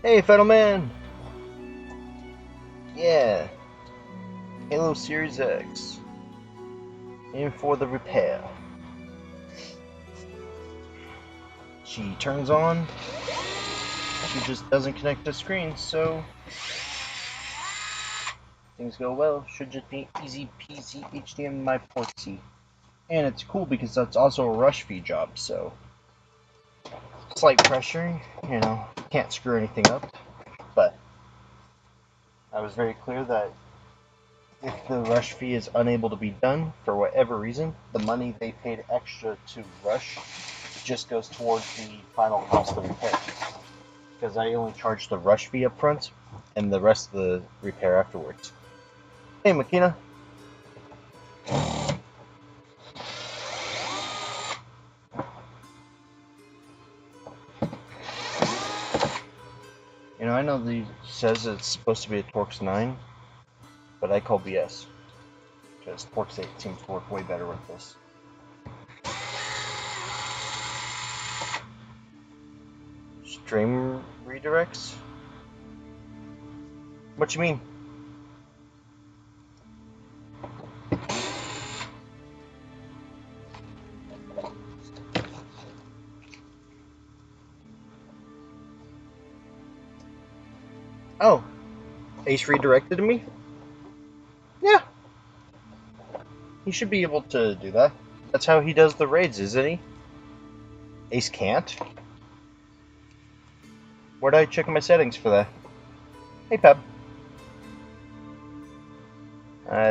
Hey, fellow man! Yeah, Halo Series X. In for the repair. She turns on. She just doesn't connect to screen, so things go well. Should just be easy peasy HDMI portsy. And it's cool because that's also a rush fee job, so slight pressure, you know, can't screw anything up. But I was very clear that if the rush fee is unable to be done for whatever reason, the money they paid extra to rush just goes towards the final cost of repair. Because I only charge the rush fee up front and the rest of the repair afterwards. Hey, Makina. You know, I know he says it's supposed to be a Torx 9, but I call BS. Because Torx 8 seems to work way better with this. Stream redirects? What you mean? Oh, Ace redirected to me? Yeah. He should be able to do that. That's how he does the raids, isn't he? Ace can't? Where'd I check my settings for that? Hey, Pep.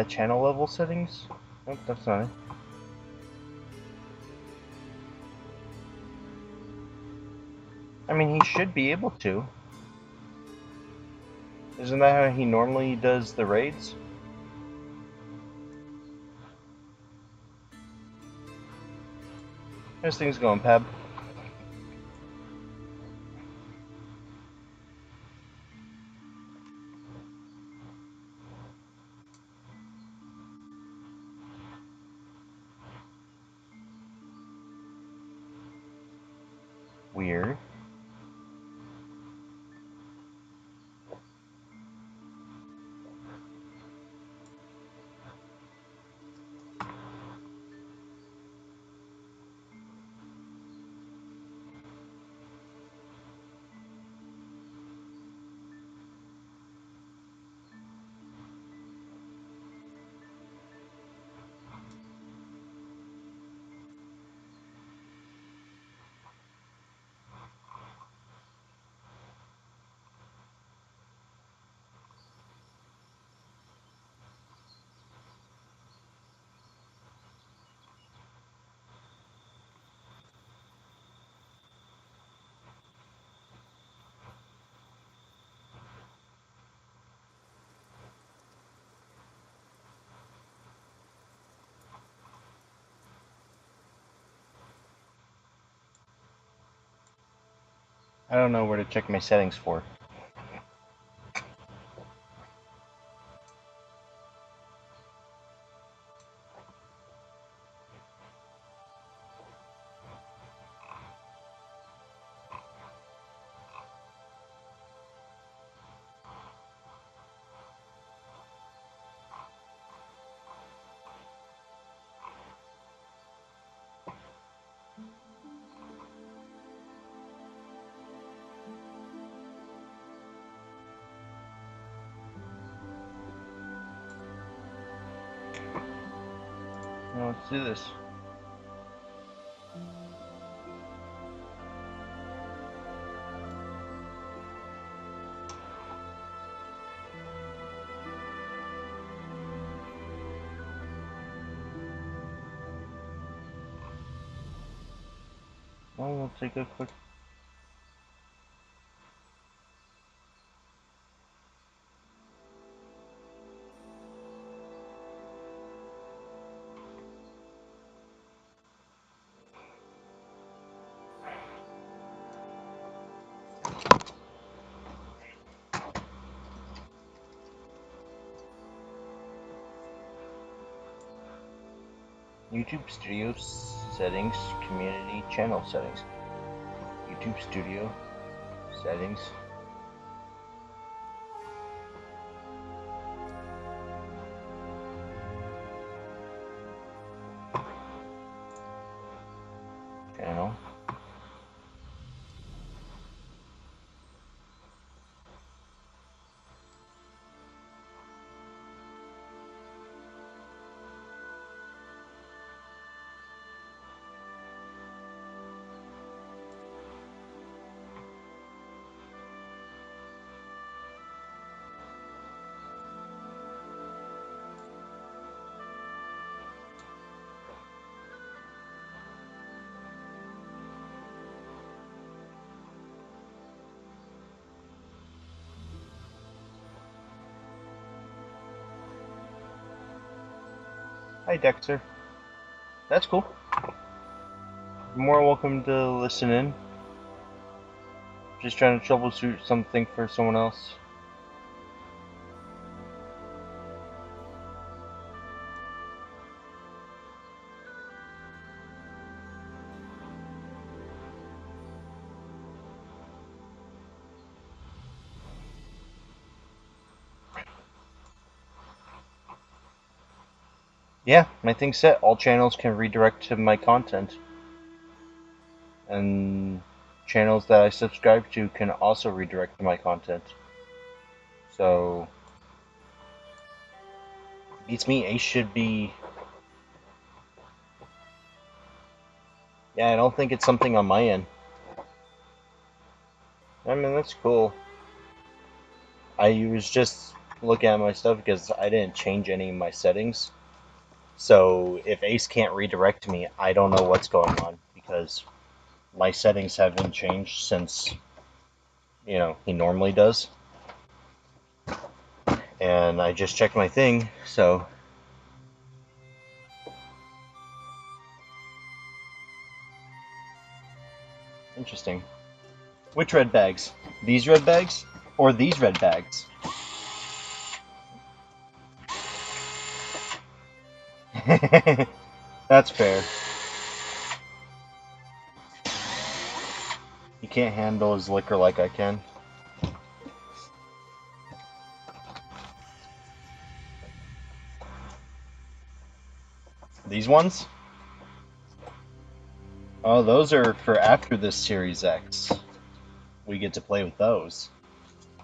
Channel level settings? Nope, that's not it. I mean, he should be able to. Isn't that how he normally does the raids? How's things going, Pab? Weird. I don't know where to check my settings for. Well, let's do this. Well, we'll take a quick... YouTube Studio settings, community channel settings. YouTube Studio settings. Channel. Hi, Dexter. That's cool. You're more welcome to listen in. Just trying to troubleshoot something for someone else. Yeah, my thing's set. All channels can redirect to my content. And channels that I subscribe to can also redirect to my content. So, beats me. Ace should be... Yeah, I don't think it's something on my end. I mean, that's cool. I was just looking at my stuff because I didn't change any of my settings. So if Ace can't redirect me, I don't know what's going on because my settings haven't changed since, you know, he normally does. And I just checked my thing, so... Interesting. Which red bags? These red bags? Or these red bags? That's fair. You can't handle his liquor like I can. These ones? Oh, those are for after this Series X. We get to play with those.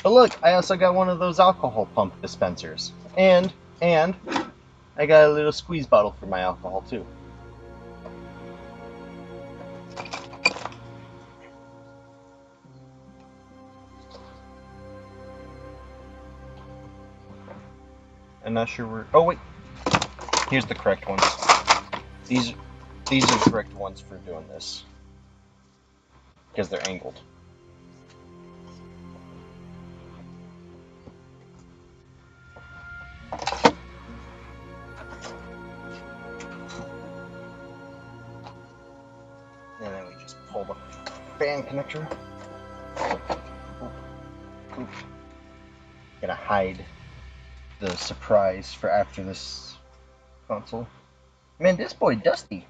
But look, I also got one of those alcohol pump dispensers. And I got a little squeeze bottle for my alcohol too. I'm not sure where... Oh, wait. Here's the correct ones. These are the correct ones for doing this. Because they're angled. And then we just pull the fan connector. hide the surprise for after this console. Man, this boy dusty.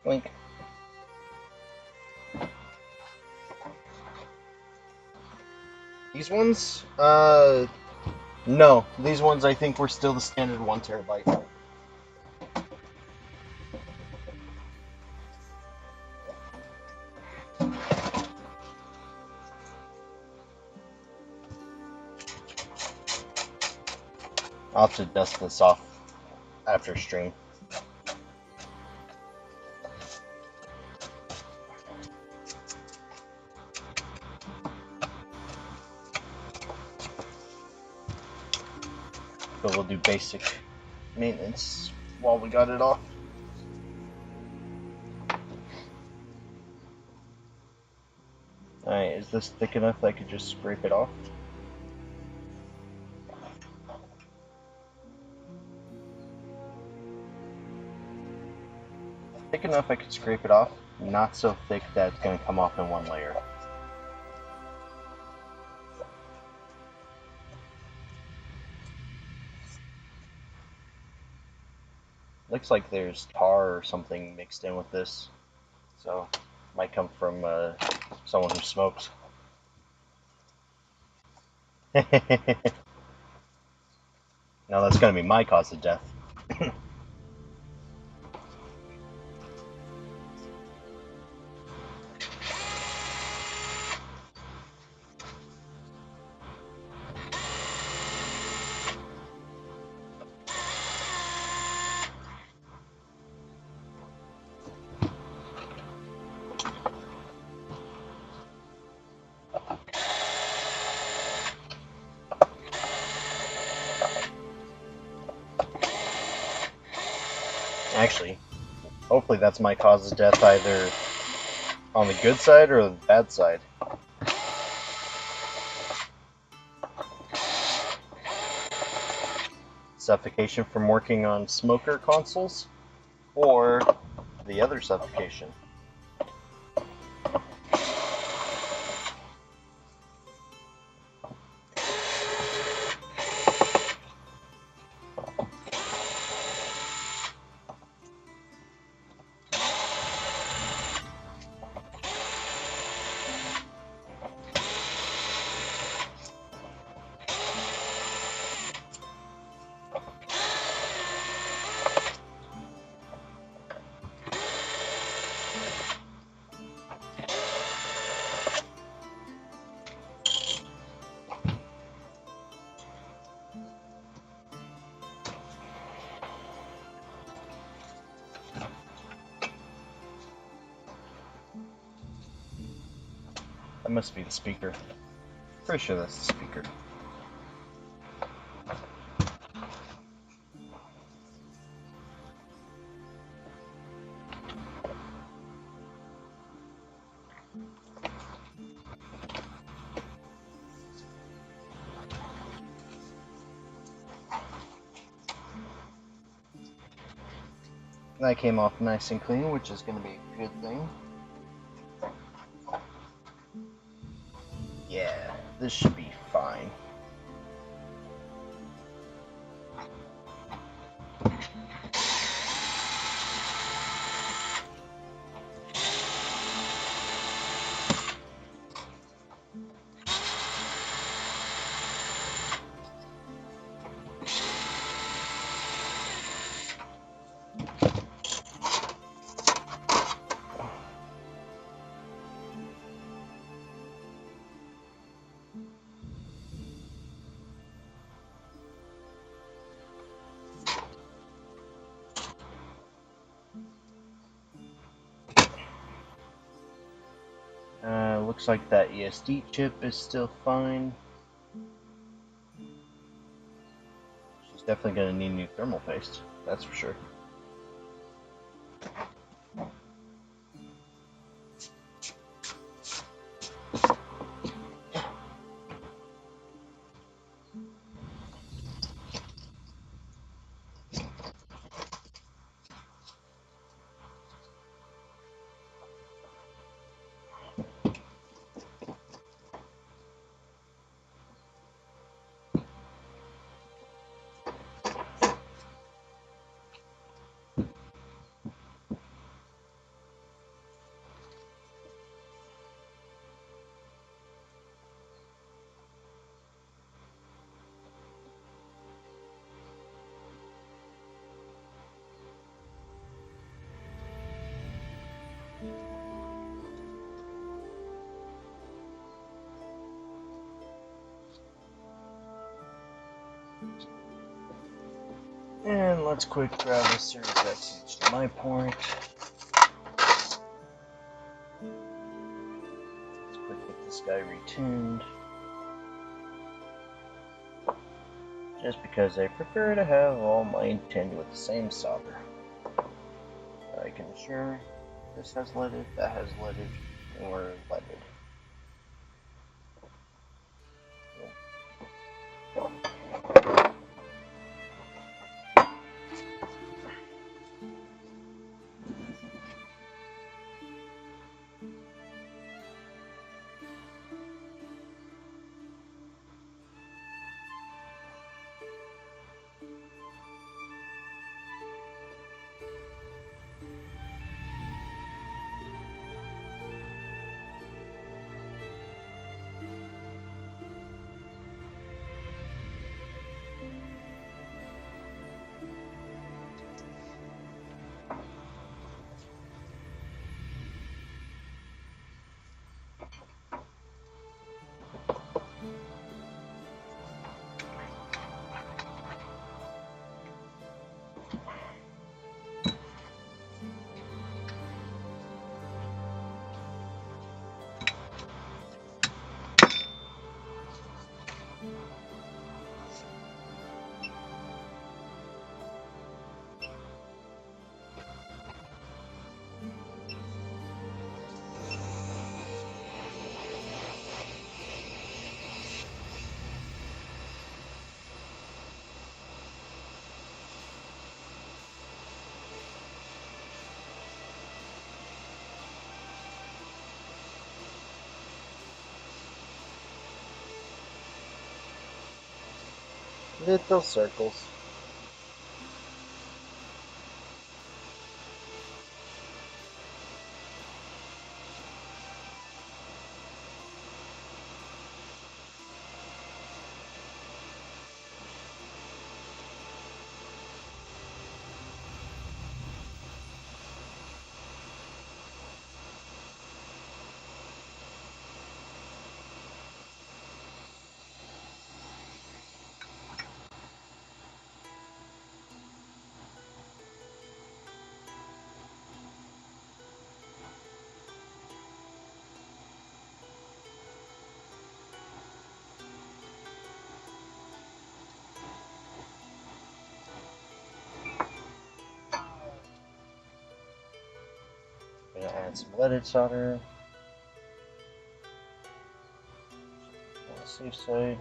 Blink. These ones, no. These ones I think were still the standard 1 terabyte. I'll have to dust this off after stream. But we'll do basic maintenance while we got it off. Alright, is this thick enough that I could just scrape it off? Thick enough I could scrape it off, not so thick that it's going to come off in one layer. Looks like there's tar or something mixed in with this, so might come from someone who smokes. Now that's going to be my cause of death. Actually, hopefully that's my cause of death either on the good side or the bad side. Suffocation from working on smoker consoles, or the other suffocation. That must be the speaker. Pretty sure that's the speaker. That came off nice and clean, which is going to be a good thing. Yeah, this should be fine. Looks like that ESD chip is still fine. She's definitely going to need new thermal paste, that's for sure. And let's quick grab a Series X HDMI port. Let's quick get this guy retuned. Just because I prefer to have all mine tinned with the same solder. I can assure this has leaded, that has leaded, and we're leaded. Little circles. Gonna add some leaded solder on the safe side.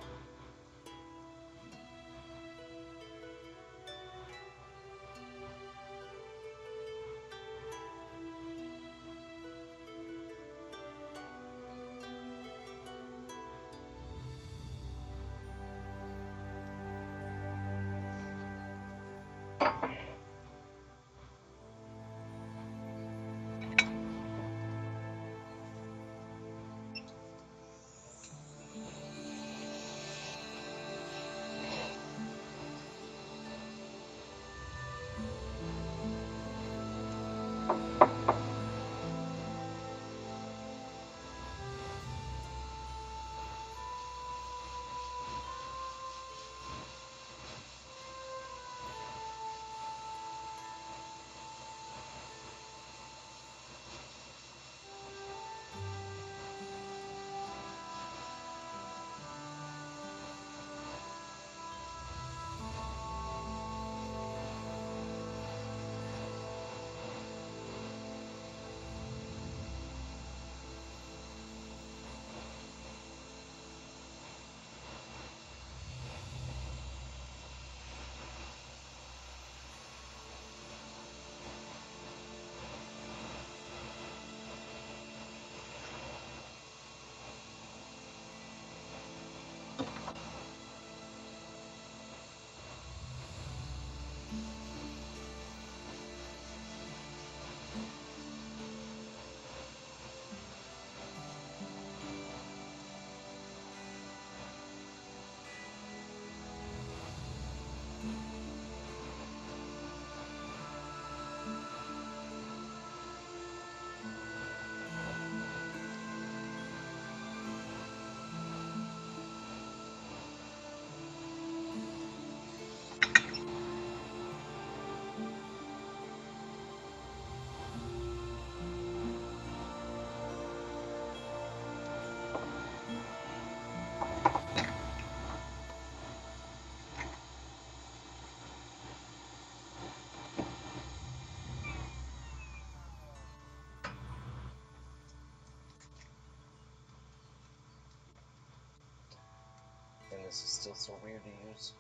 this is still so weird to use.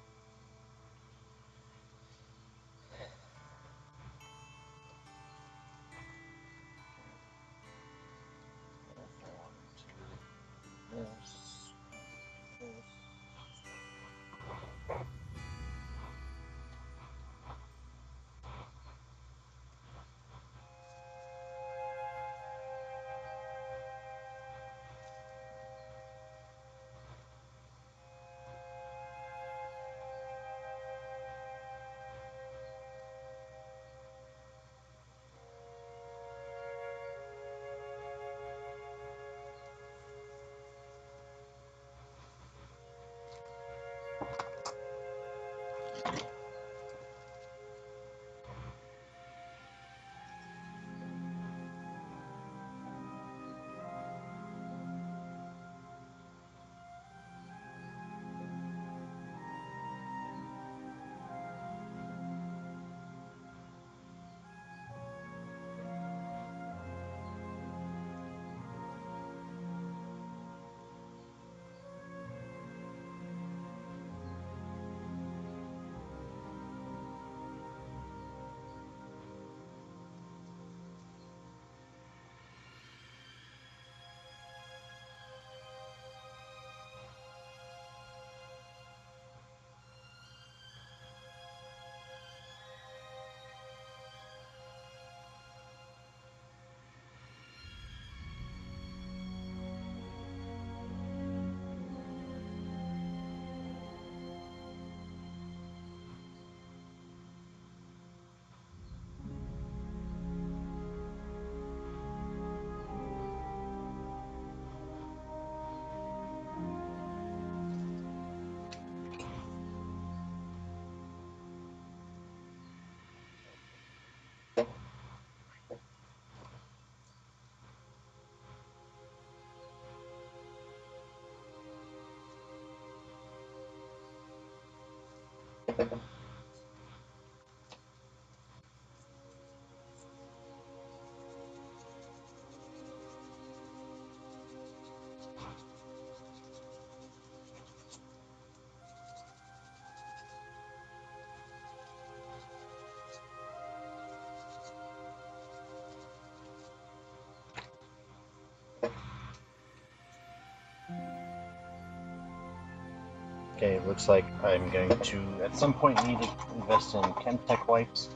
Okay, looks like I'm going to, at some point, need to invest in Chemtech wipes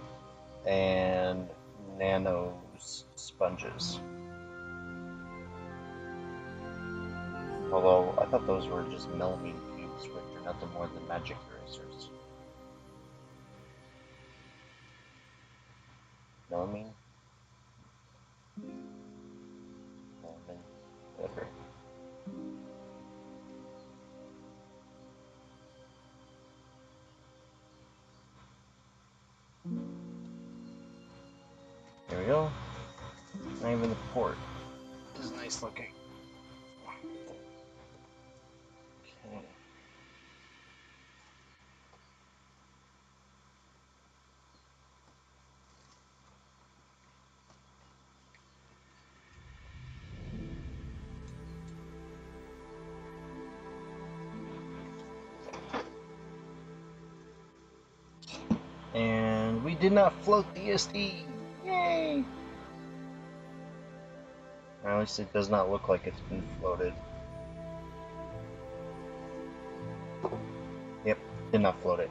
and Nano's sponges. Although, I thought those were just melamine cubes, which are nothing more than magic erasers. Melamine? Melamine? Whatever. There we go. Not even the port. This is nice looking. Okay. And we did not float the ESD! Yay! Or at least it does not look like it's been floated. Yep, did not float it.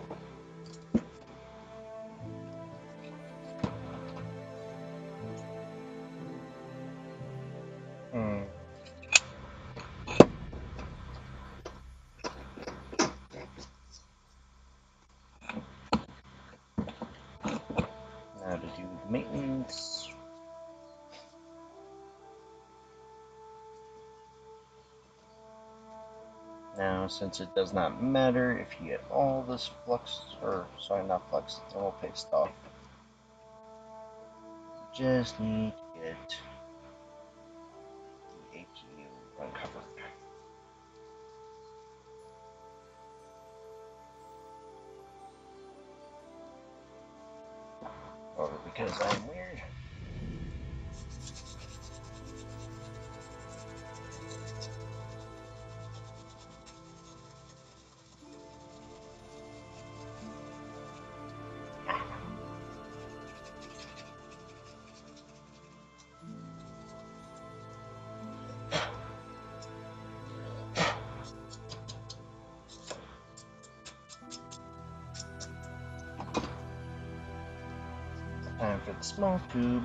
Now to do the maintenance. Now, since it does not matter if you get all this flux, or sorry, not flux, thermal paste off, just need to get the APU uncovered. Or because I'm weird. for the small tube.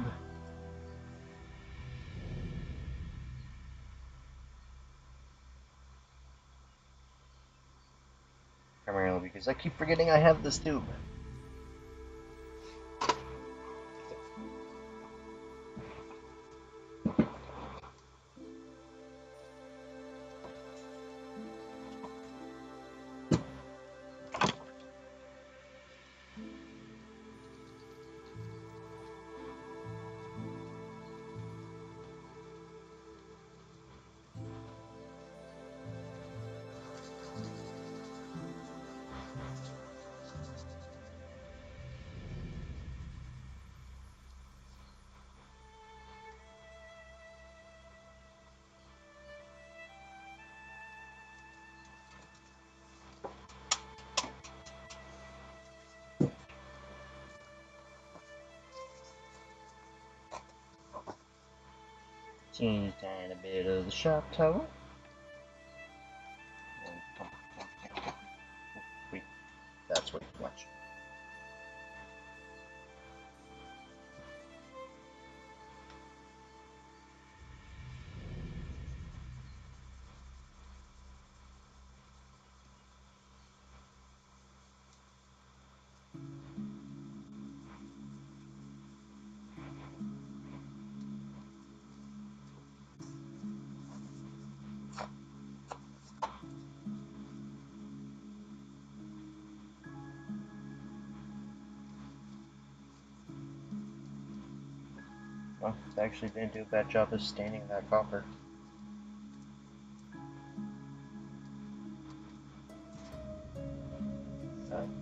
Primarily because I keep forgetting I have this tube. Teeny tiny bit of the shop towel. Wait, that's way too much. Well, it actually didn't do a bad job of staining that copper.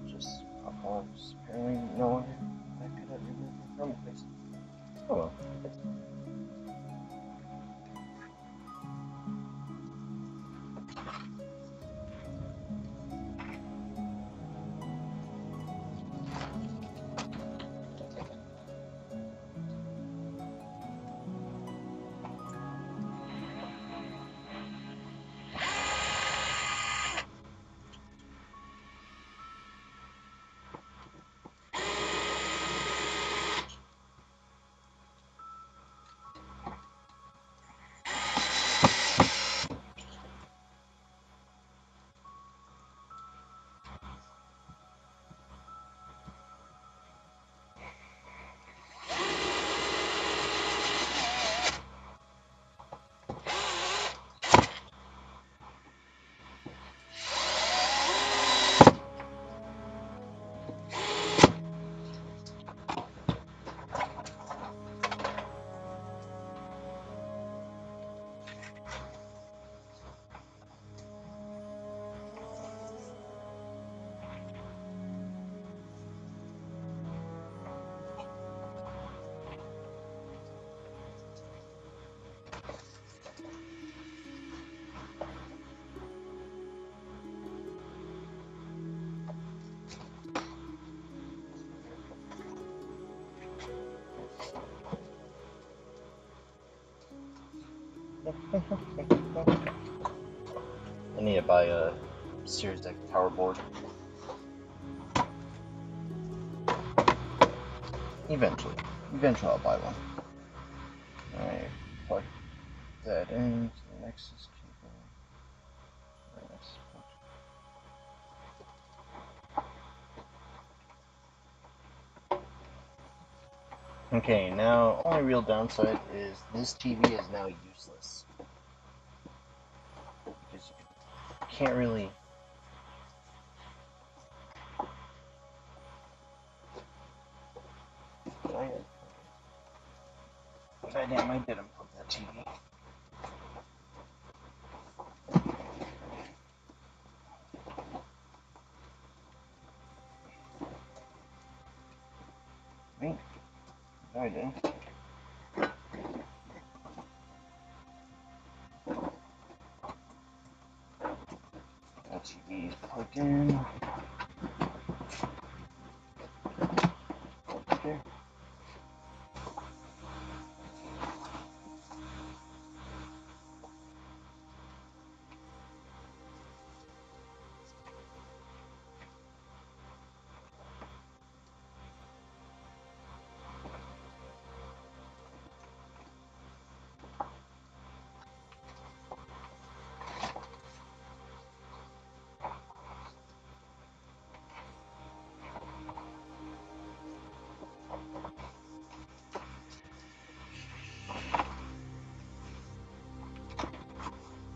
Just alcohol's apparently no longer that good at removing from the place. Oh well. I need to buy a Series X power board. Eventually. Eventually I'll buy one. Alright, plug that into the Nexus cable. Okay, now only real downside is this TV is now useless. Because you can't really... Goddamn, I did unplug that TV. Wait, I did. That TV is plugged in. There.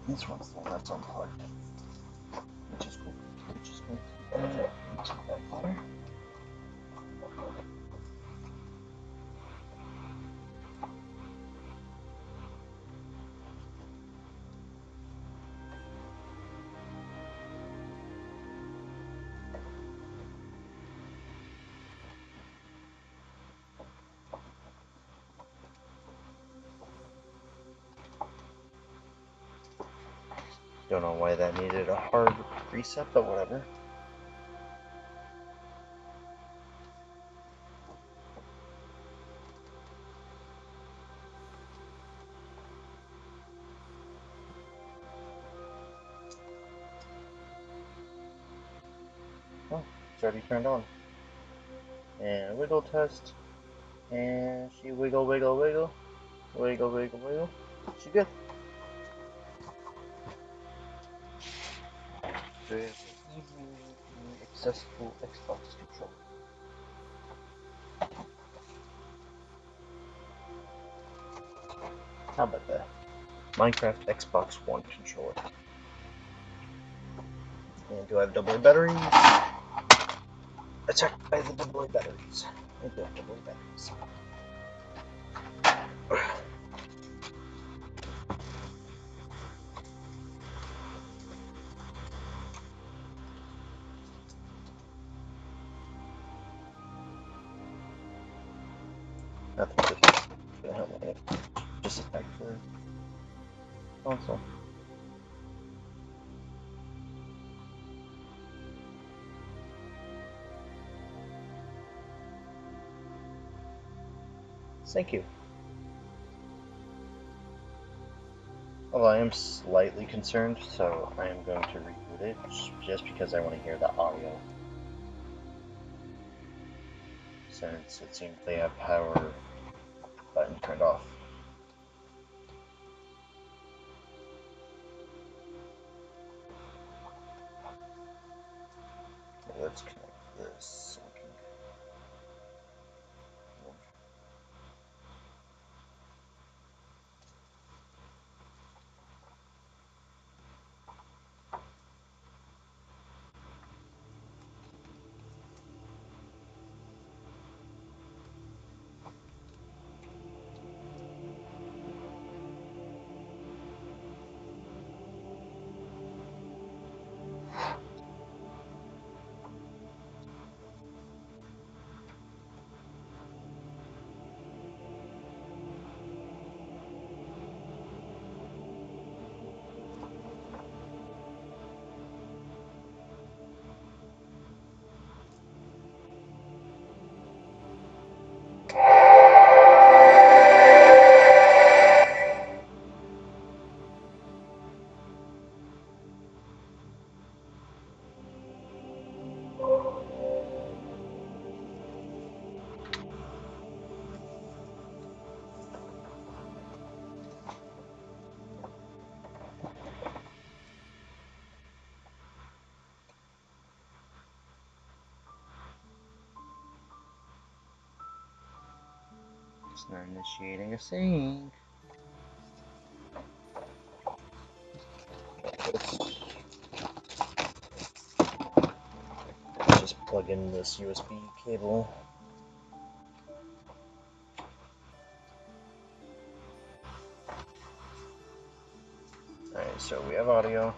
This one's the one that's unplugged, which is cool. We're just going to plug it into that color. Don't know why that needed a hard reset, but whatever. Oh, it's already turned on. And wiggle test. And she wiggle, wiggle, wiggle. Wiggle, wiggle, wiggle. She good. So we have an easily accessible Xbox controller. How about that? Minecraft Xbox One controller. And do I have double batteries? Attacked by the double batteries. I do have double batteries. Nothing gonna help me. Just attack for console. Thank you. Although I am slightly concerned, so I am going to reboot it just because I want to hear the audio. Since it seems they have power button turned off. Okay, let's connect this. It's not initiating a sync. Let's just plug in this USB cable. Alright, so we have audio.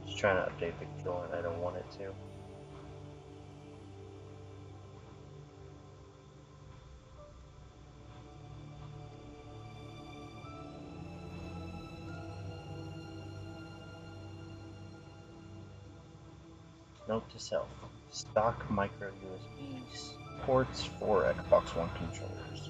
Just trying to update the controller and I don't want it to. Note to self: stock micro USB ports for Xbox One controllers.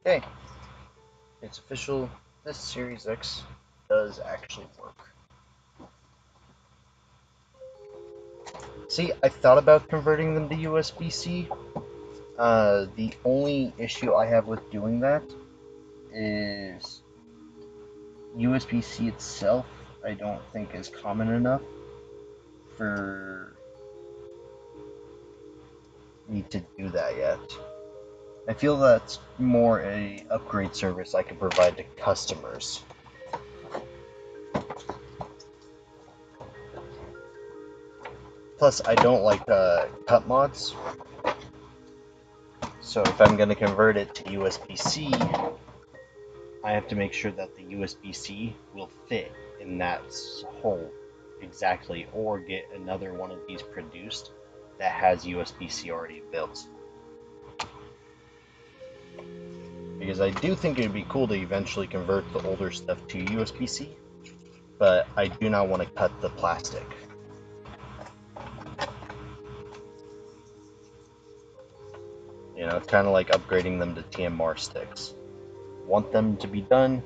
Okay, it's official. This Series X does actually work. See, I thought about converting them to USB-C. The only issue I have with doing that is USB-C itself, I don't think is common enough for me to do that yet. I feel that's more a upgrade service I can provide to customers. Plus, I don't like cut mods, so if I'm going to convert it to USB-C, I have to make sure that the USB-C will fit in that hole exactly, or get another one of these produced that has USB-C already built. Because I do think it would be cool to eventually convert the older stuff to USB-C, but I do not want to cut the plastic. You know, it's kind of like upgrading them to TMR sticks. Want them to be done.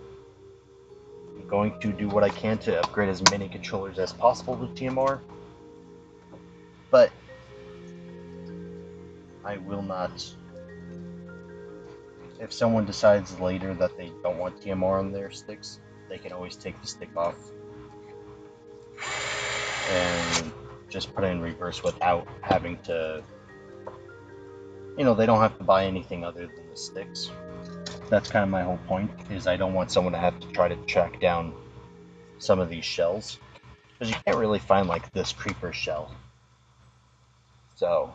I'm going to do what I can to upgrade as many controllers as possible with TMR, but I will not. If someone decides later that they don't want TMR on their sticks, they can always take the stick off and just put it in reverse without having to, you know, they don't have to buy anything other than the sticks. That's kind of my whole point, is I don't want someone to have to try to track down some of these shells, because you can't really find like this creeper shell. So,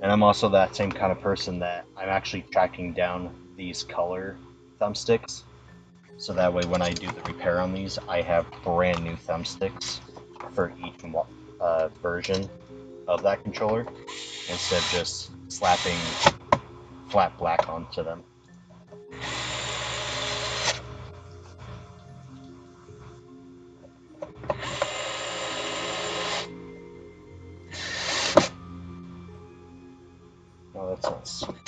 and I'm also that same kind of person that I'm actually tracking down these color thumbsticks, so that way when I do the repair on these, I have brand new thumbsticks for each version of that controller, instead of just slapping flat black onto them. No, that's not super.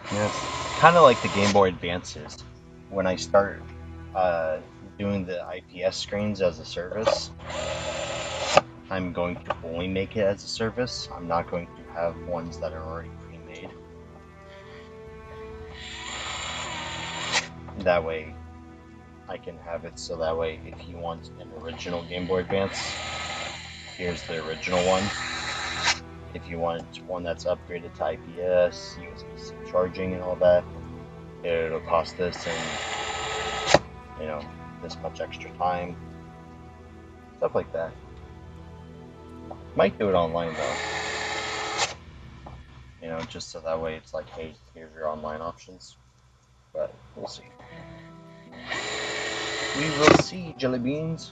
Yeah, it's kind of like the Game Boy Advances. When I start doing the IPS screens as a service, I'm going to only make it as a service. I'm not going to have ones that are already pre-made. That way, I can have it so that way if you want an original Game Boy Advance, here's the original one. If you want one that's upgraded to IPS, USB-C charging and all that, it'll cost this and, you know, this much extra time. Stuff like that. Might do it online though. You know, just so that way it's like, hey, here's your online options. But we'll see. We will see, jelly beans.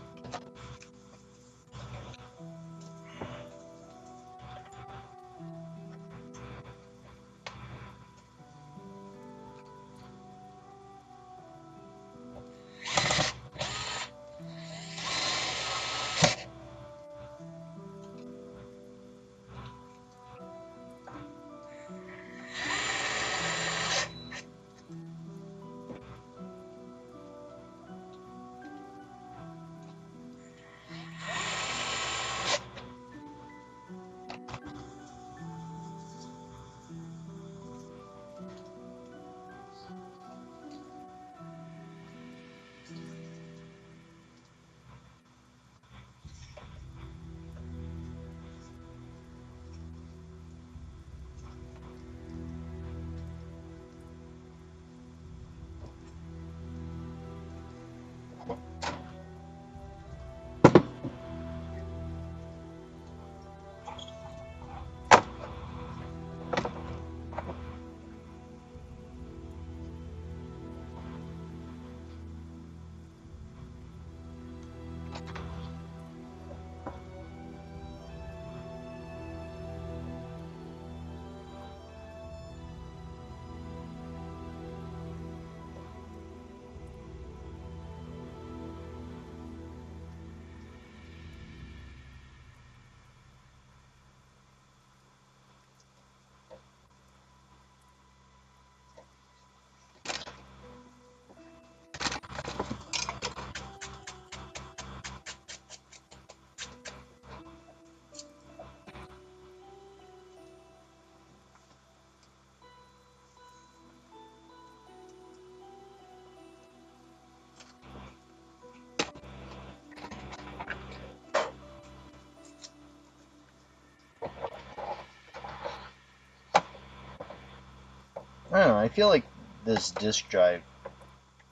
I don't know, I feel like this disk drive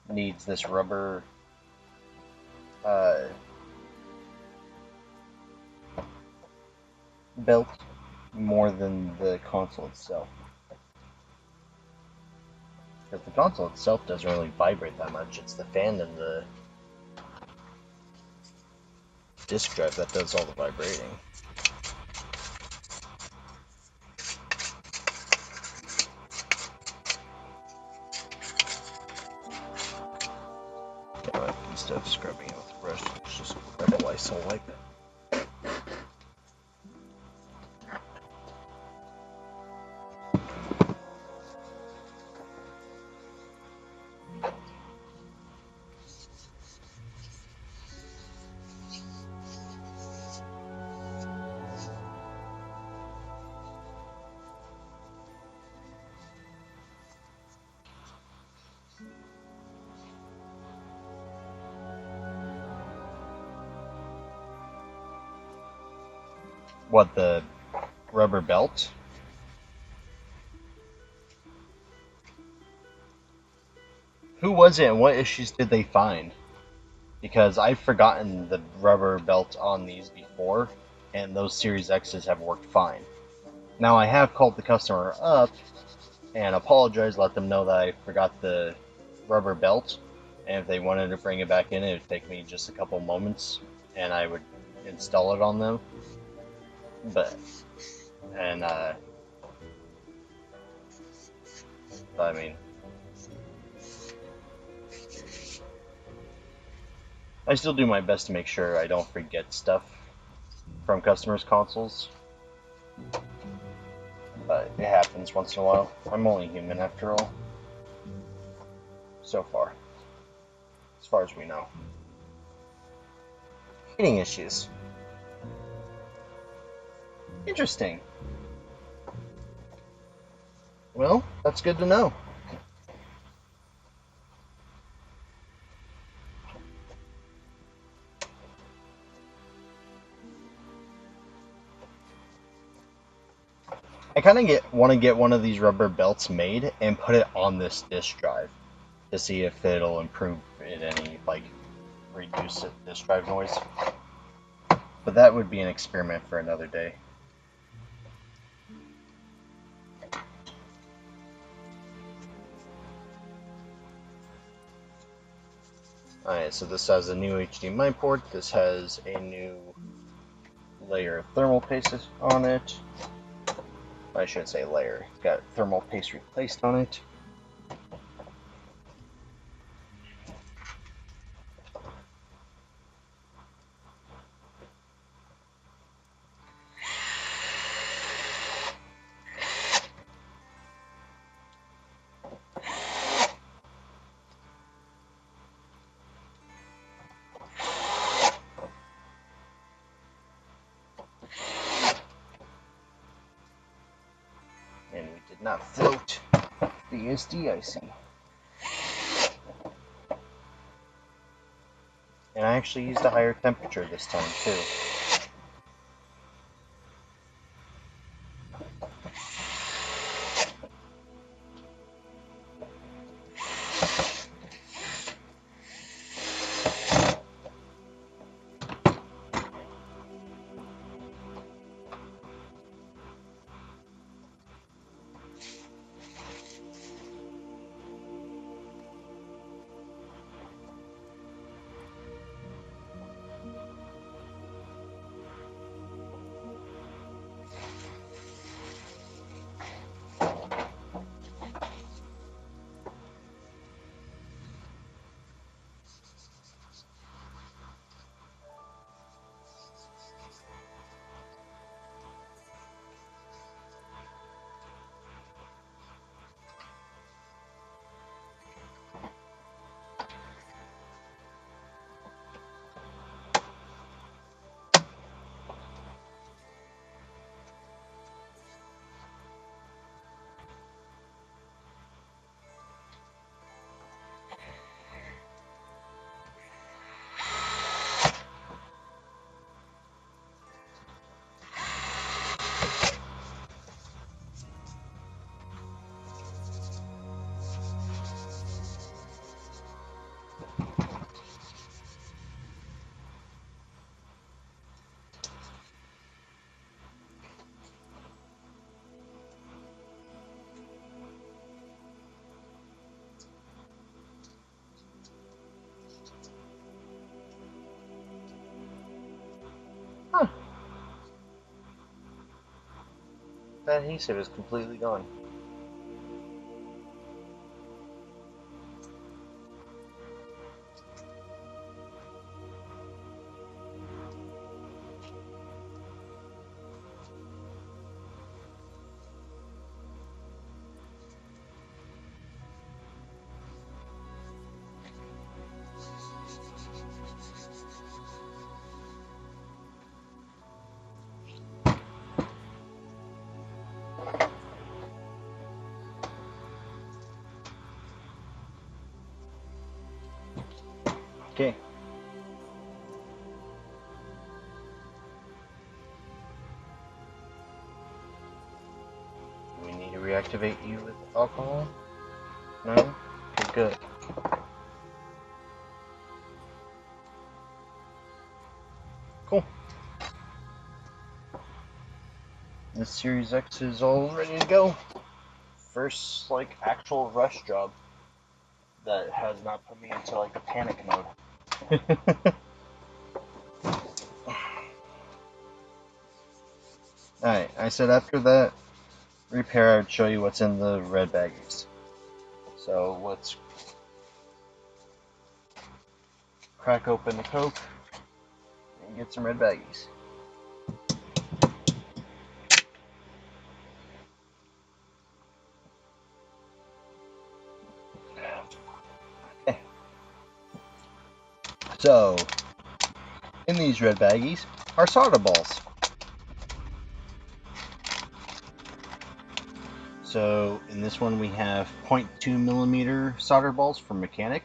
needs this rubber belt more than the console itself. Because the console itself doesn't really vibrate that much. It's the fan and the disk drive that does all the vibrating. Yeah, instead of scrubbing it with a brush, let's just grab a Lysol wipe. What, the rubber belt? Who was it and what issues did they find? Because I've forgotten the rubber belt on these before, and those Series X's have worked fine. Now, I have called the customer up and apologized, let them know that I forgot the rubber belt, and if they wanted to bring it back in, it would take me just a couple moments, and I would install it on them. But, I mean, I still do my best to make sure I don't forget stuff from customers' consoles. But it happens once in a while. I'm only human after all. So far. As far as we know. Heating issues. Interesting. Well, that's good to know. I kind of want to get one of these rubber belts made and put it on this disk drive to see if it'll improve it any, like, reduce disk drive noise. But that would be an experiment for another day. Alright, so this has a new HDMI port. This has a new layer of thermal paste on it. I shouldn't say layer. It's got thermal paste replaced on it. And we did not float the SD, I see. And I actually used a higher temperature this time, too. Huh. That adhesive is completely gone. Okay. Do we need to reactivate you with alcohol? No? Okay, good. Cool. This Series X is all ready to go. First, like, actual rush job that has not put me into, like, a panic mode. Alright, I said after that repair, I would show you what's in the red baggies. So let's crack open the Coke and get some red baggies. Okay. So, in these red baggies are solder balls. So in this one we have 0.2 millimeter solder balls for mechanic.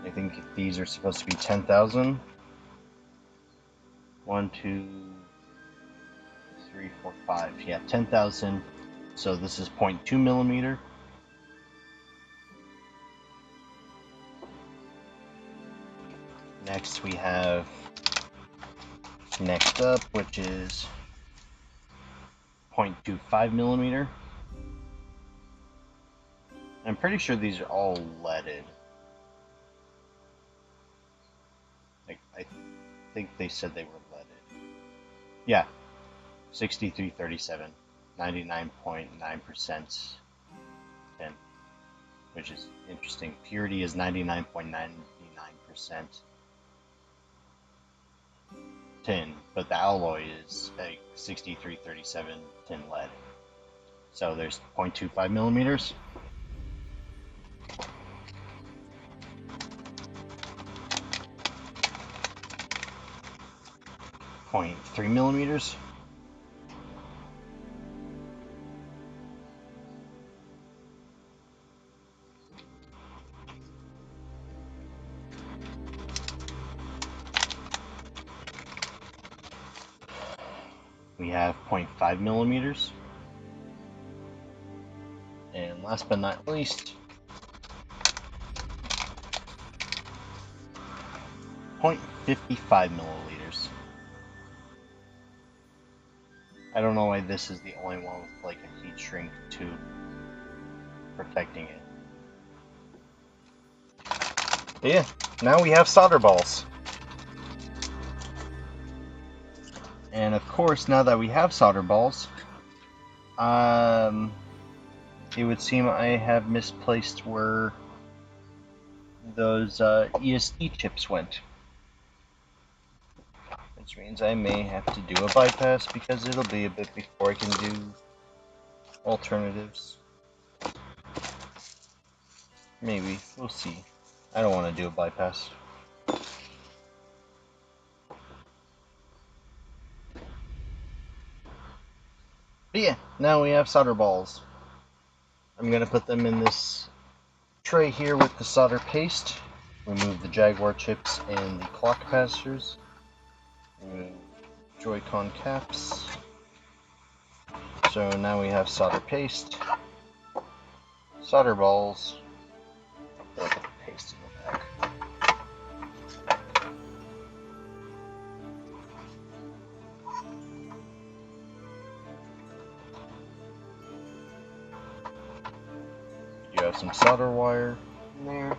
I think these are supposed to be 10,000. 1, 2, 3, 4, 5. Yeah, 10,000. So this is 0.2 millimeter. Next we have next up, which is 0.25 millimeter. I'm pretty sure these are all leaded. Like, I think they said they were leaded. Yeah, 6337, 99.9% tin, which is interesting. Purity is 99.99% tin, but the alloy is like 6337 tin lead. So there's 0.25 millimeters. 0.3 millimeters. We have 0.5 millimeters. And last but not least, 0.55 milliliters. I don't know why this is the only one with like a heat shrink tube protecting it. But yeah, now we have solder balls. And of course, now that we have solder balls, it would seem I have misplaced where those ESD chips went. Which means I may have to do a bypass because it'll be a bit before I can do alternatives. Maybe. We'll see. I don't want to do a bypass. But yeah, now we have solder balls. I'm going to put them in this tray here with the solder paste. Remove the Jaguar chips and the clock capacitors. Remove Joy-Con caps. So now we have solder paste, solder balls. I'll put the paste in the back. You have some solder wire in there.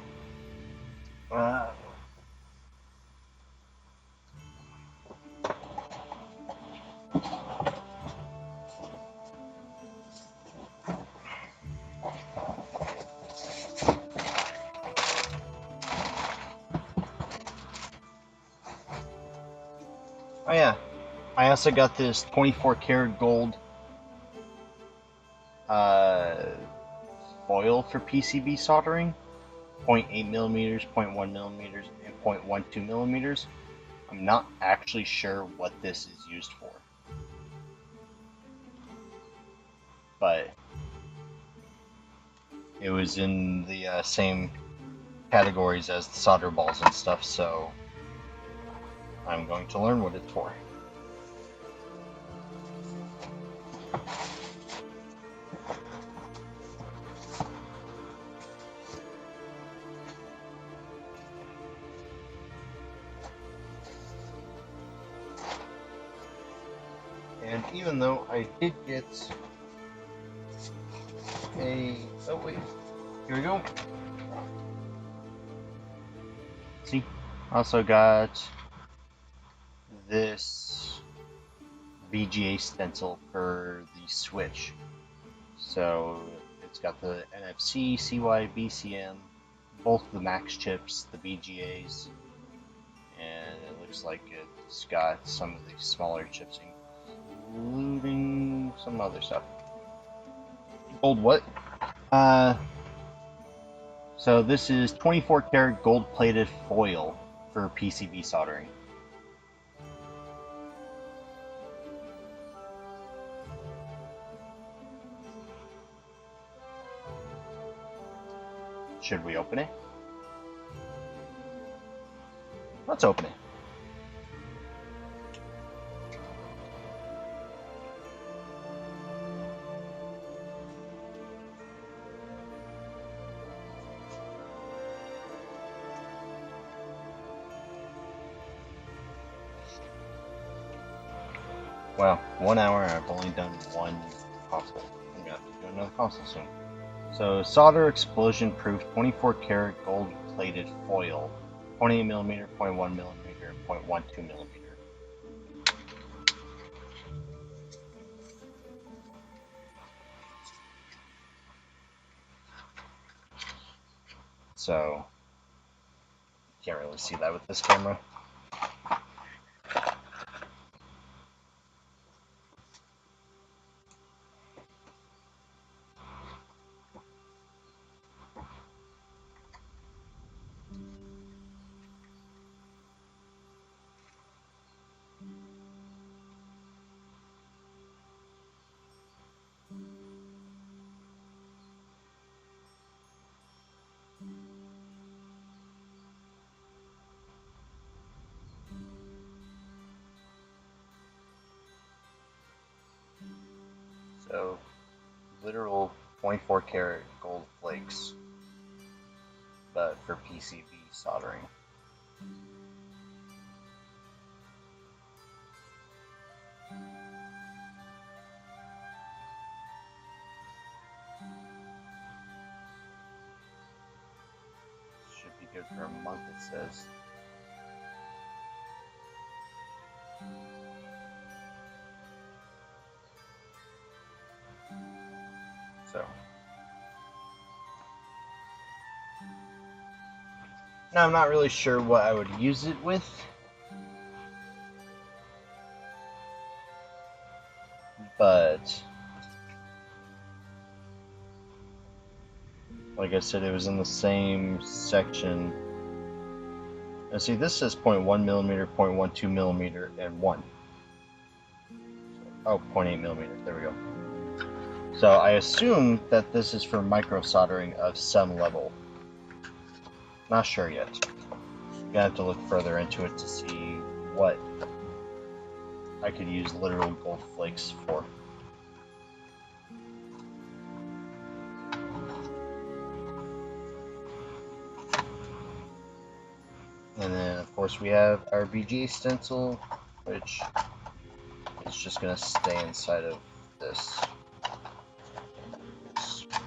Oh yeah, I also got this 24 karat gold uh, foil for PCB soldering, 0.8 millimeters, 0.1 millimeters, and 0.12 millimeters. I'm not actually sure what this is used for, but it was in the same categories as the solder balls and stuff, so I'm going to learn what it's for. And even though I did get oh wait, here we go. See, also got this VGA stencil for the Switch. So it's got the NFC, CY, BCM, both the Max chips, the VGAs, and it looks like it's got some of the smaller chips, including some other stuff. Gold what? So this is 24 karat gold plated foil for PCB soldering. Should we open it? Let's open it. Well, 1 hour, I've only done one console. I'm gonna have to do another console soon. So, solder explosion proof 24 karat gold plated foil, 0.8mm, 0.1mm, and 0.12mm. So, can't really see that with this camera. So, literal 24 karat gold flakes, but for PCB soldering. Should be good for a month, it says. So, now I'm not really sure what I would use it with, but like I said, it was in the same section. Now see, this says 0.1mm, 0.12mm, and 1. Oh, 0.8mm, there we go. So I assume that this is for micro soldering of some level. Not sure yet. Gonna have to look further into it to see what I could use literal gold flakes for. And then of course we have our VGA stencil, which is just gonna stay inside of this.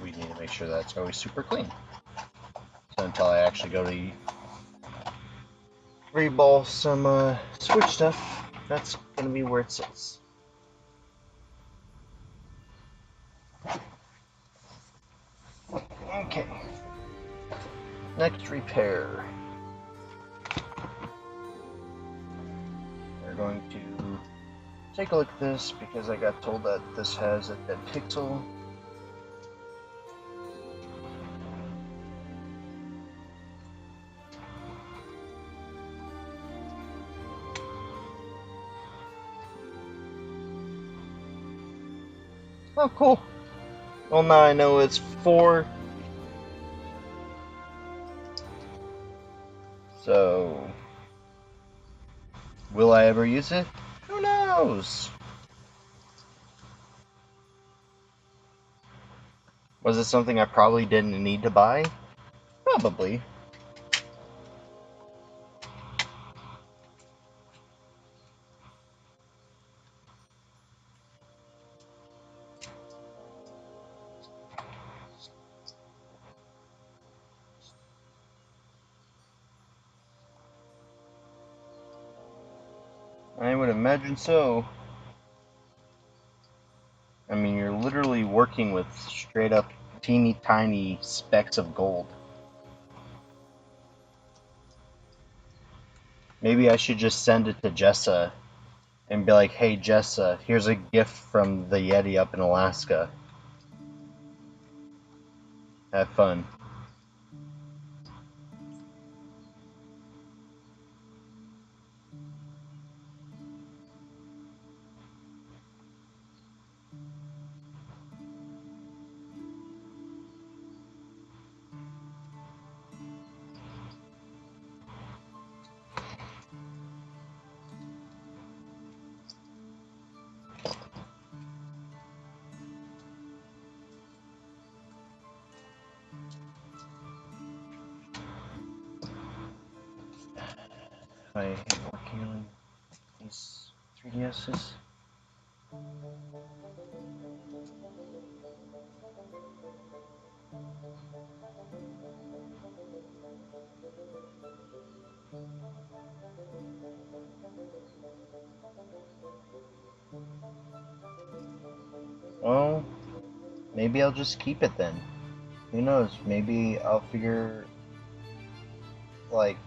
We need to make sure that's always super clean. So until I actually go to reball some Switch stuff, that's gonna be where it sits. Okay. Next repair. We're going to take a look at this because I got told that this has a dead pixel. Oh, cool. Well, now I know it's 4. So, will I ever use it? Who knows? Was it something I probably didn't need to buy? Probably. I would imagine so. I mean, you're literally working with straight up teeny tiny specks of gold. Maybe I should just send it to Jessa and be like, hey Jessa, here's a gift from the Yeti up in Alaska. Have fun. I hate working on these 3DSs. Well, maybe I'll just keep it then. Who knows? Maybe I'll figure, like,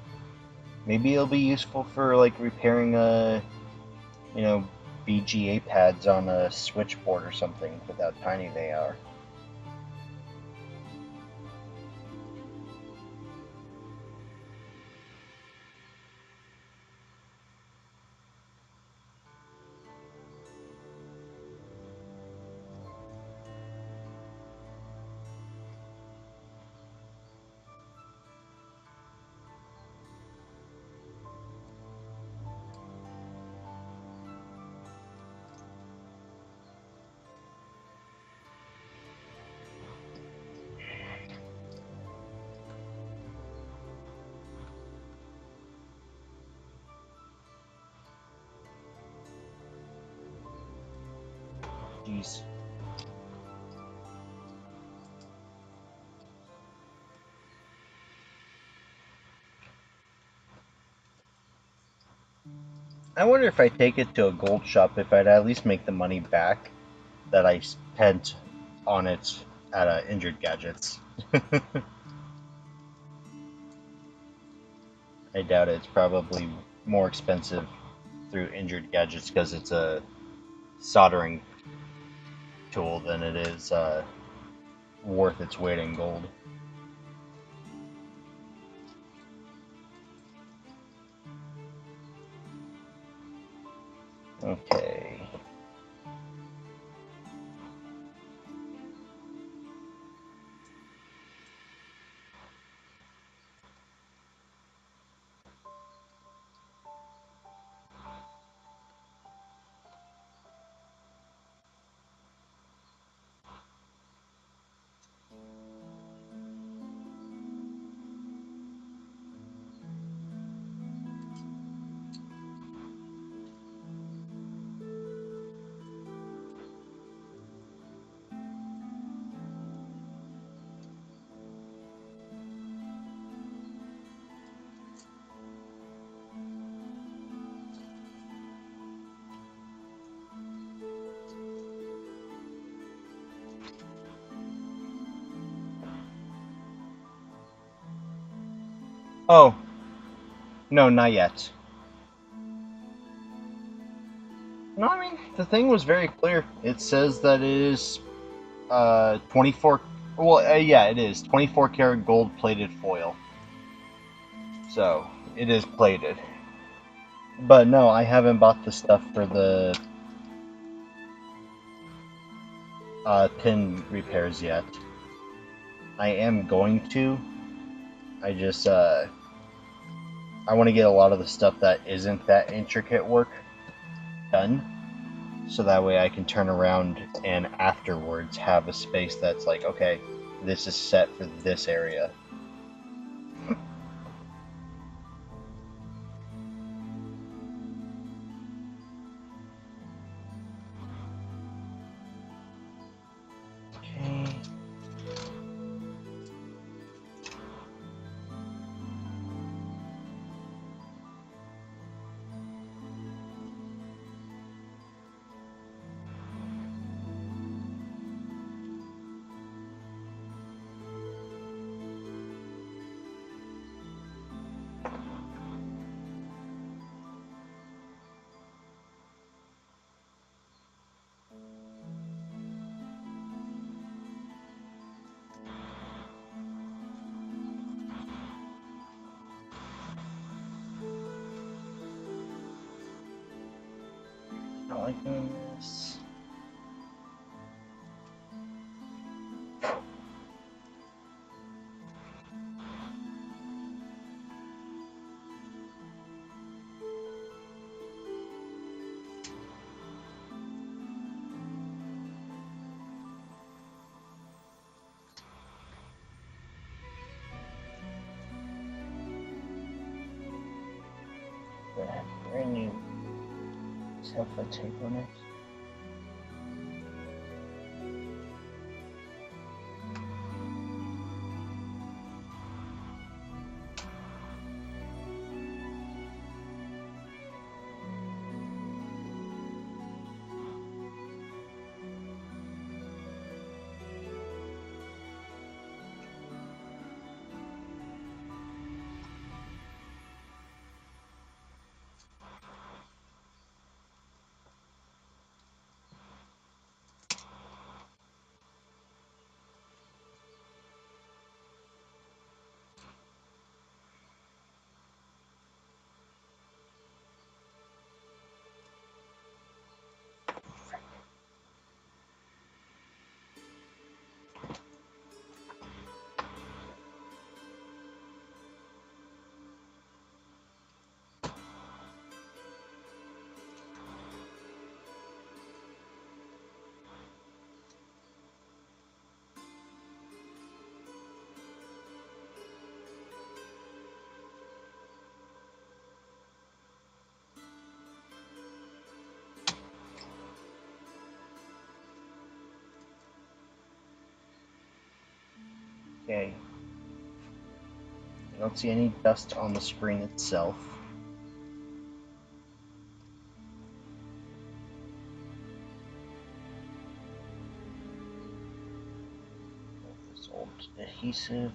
maybe it'll be useful for, like, repairing you know, BGA pads on a switchboard or something with how tiny they are. Jeez. I wonder if I take it to a gold shop if I'd at least make the money back that I spent on it at Injured Gadgets. I doubt it. It's probably more expensive through Injured Gadgets because it's a soldering tool than it is worth its weight in gold. Okay. Oh, no, not yet. No, I mean, the thing was very clear. It says that it is 24. Well, yeah, it is 24 karat gold plated foil. So it is plated. But no, I haven't bought the stuff for the pin repairs yet. I am going to. I just I want to get a lot of the stuff that isn't that intricate work done, so that way I can turn around and afterwards have a space that's like, okay, this is set for this area. Okay. Not liking this. That brand new self tape on it. Okay. I don't see any dust on the screen itself. This old adhesive.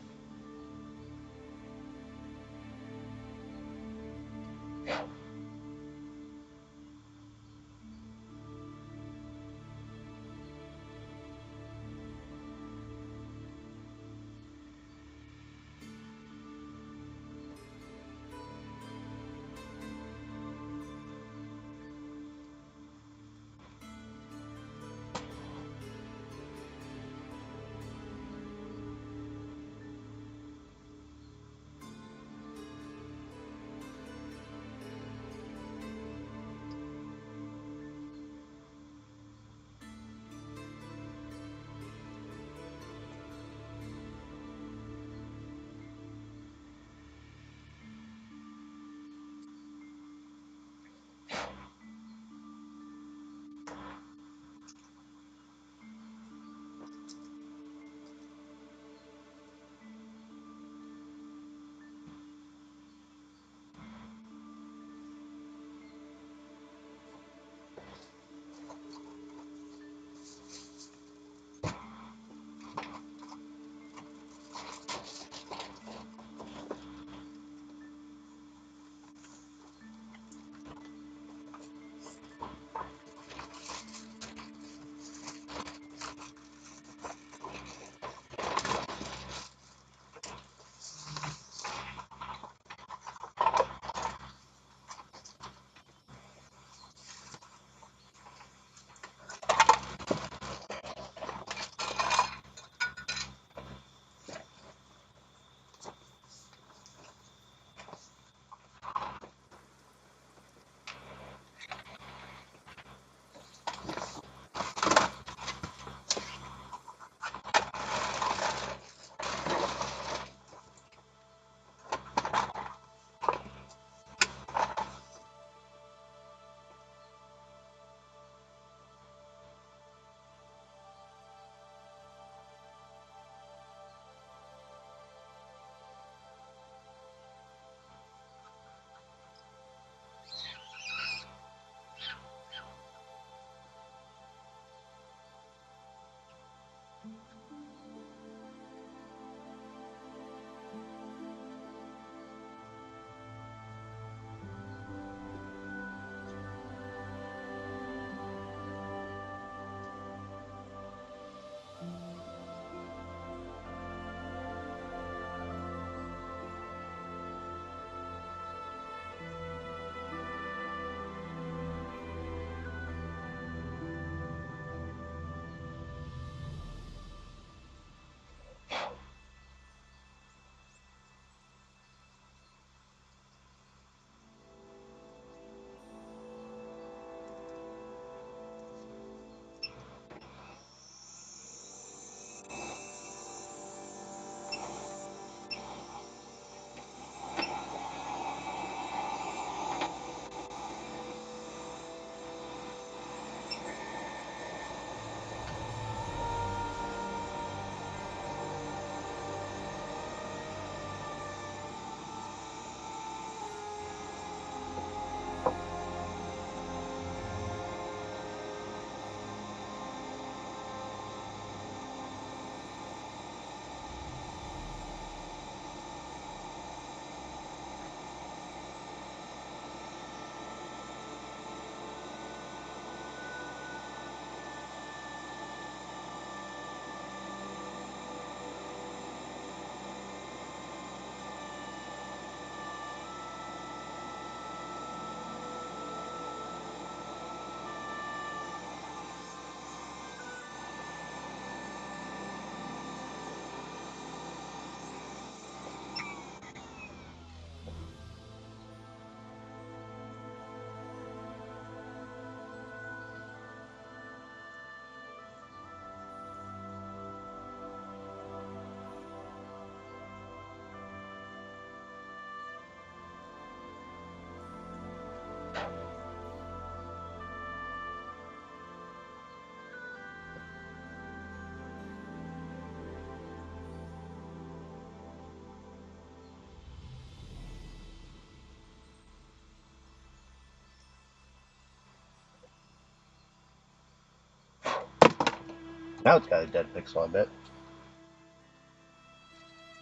Now it's got a dead pixel, I bet.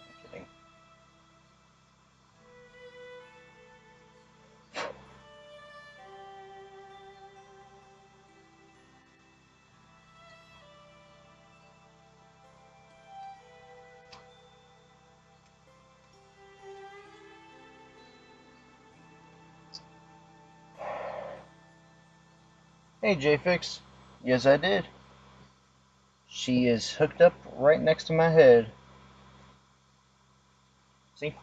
I'm kidding. Hey, JFix. Yes, I did. She is hooked up right next to my head. See?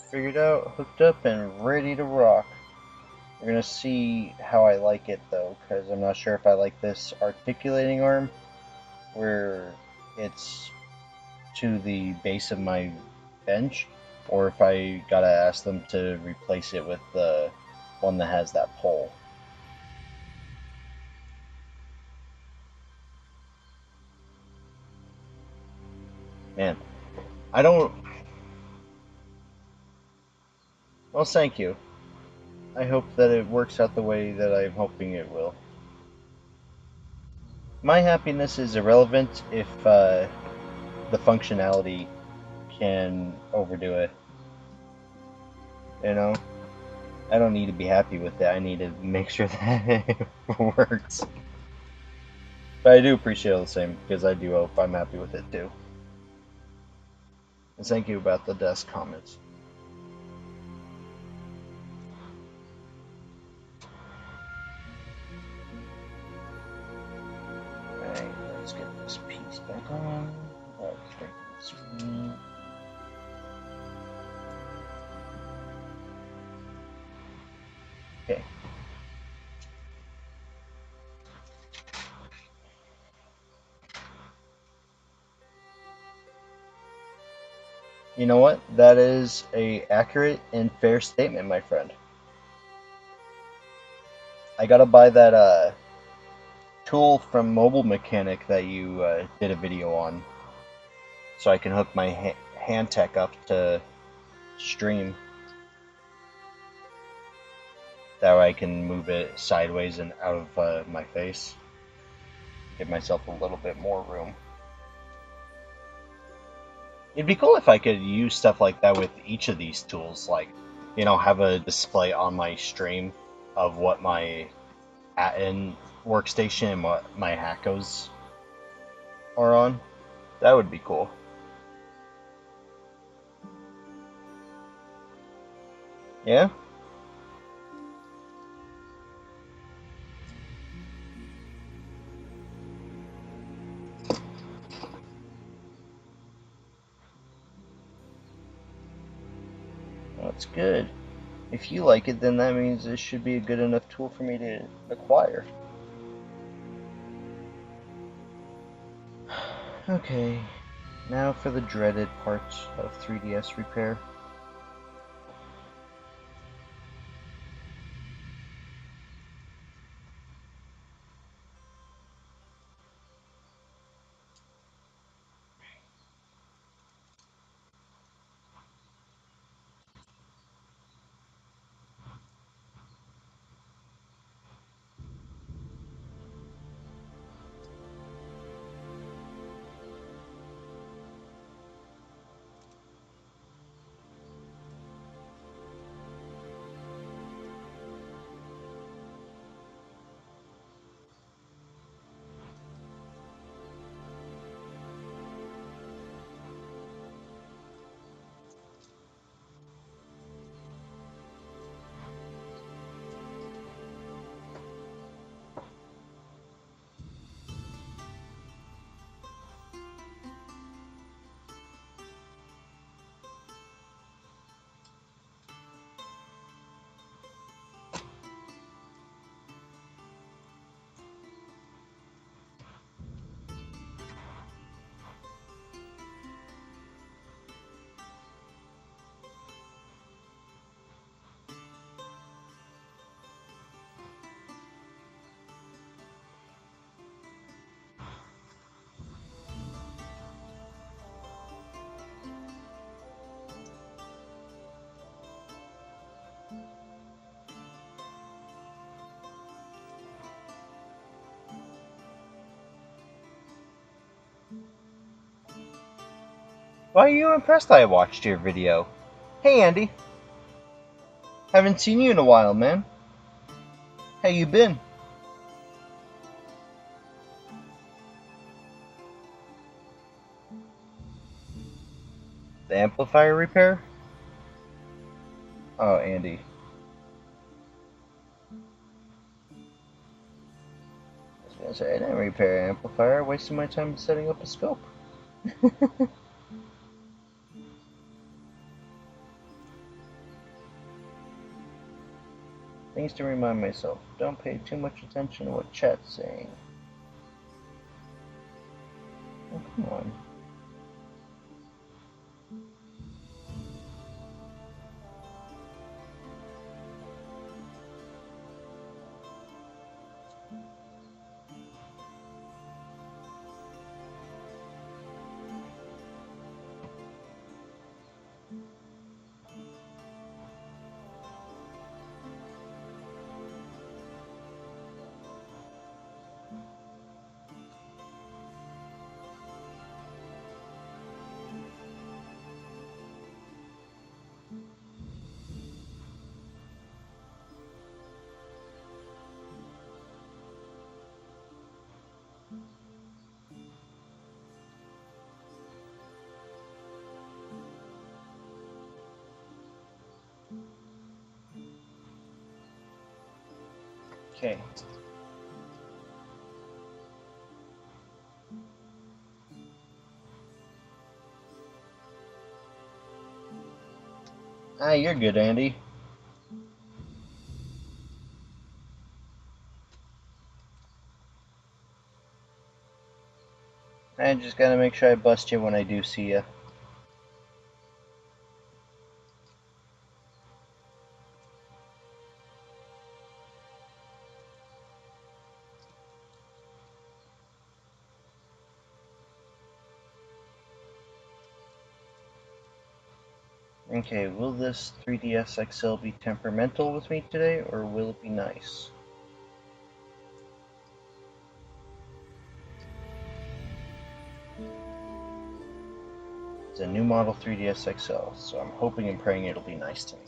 Figured out, hooked up, and ready to rock. We're gonna see how I like it though, because I'm not sure if I like this articulating arm where it's to the base of my bench, or if I gotta ask them to replace it with the one that has that pole. Man, I don't. Well, thank you. I hope that it works out the way that I'm hoping it will. My happiness is irrelevant if the functionality can overdo it. You know? I don't need to be happy with it. I need to make sure that it works. But I do appreciate it the same, because I do hope I'm happy with it too. And thank you about the desk comments. Alright, let's get this piece back on. Screen. Okay. You know what? That is a accurate and fair statement, my friend. I gotta buy that tool from Mobile Mechanic that you did a video on, so I can hook my hand tech up to stream. That way I can move it sideways and out of my face. Give myself a little bit more room. It'd be cool if I could use stuff like that with each of these tools, like, you know, have a display on my stream of what my at-in workstation and what my hackos are on. That would be cool. Yeah? That's good. If you like it, then that means it should be a good enough tool for me to acquire. Okay, now for the dreaded part of 3DS repair. Why are you impressed I watched your video? Hey Andy, haven't seen you in a while, man. How you been? The amplifier repair? Oh, Andy. I was gonna say, I didn't repair an amplifier. I wasted my time setting up a scope. Things to remind myself. Don't pay too much attention to what chat's saying. Oh, come on. Okay. Ah, you're good, Andy. I just gotta make sure I bust you when I do see you. Okay, will this 3DS XL be temperamental with me today, or will it be nice? It's a new model 3DS XL, so I'm hoping and praying it'll be nice to me.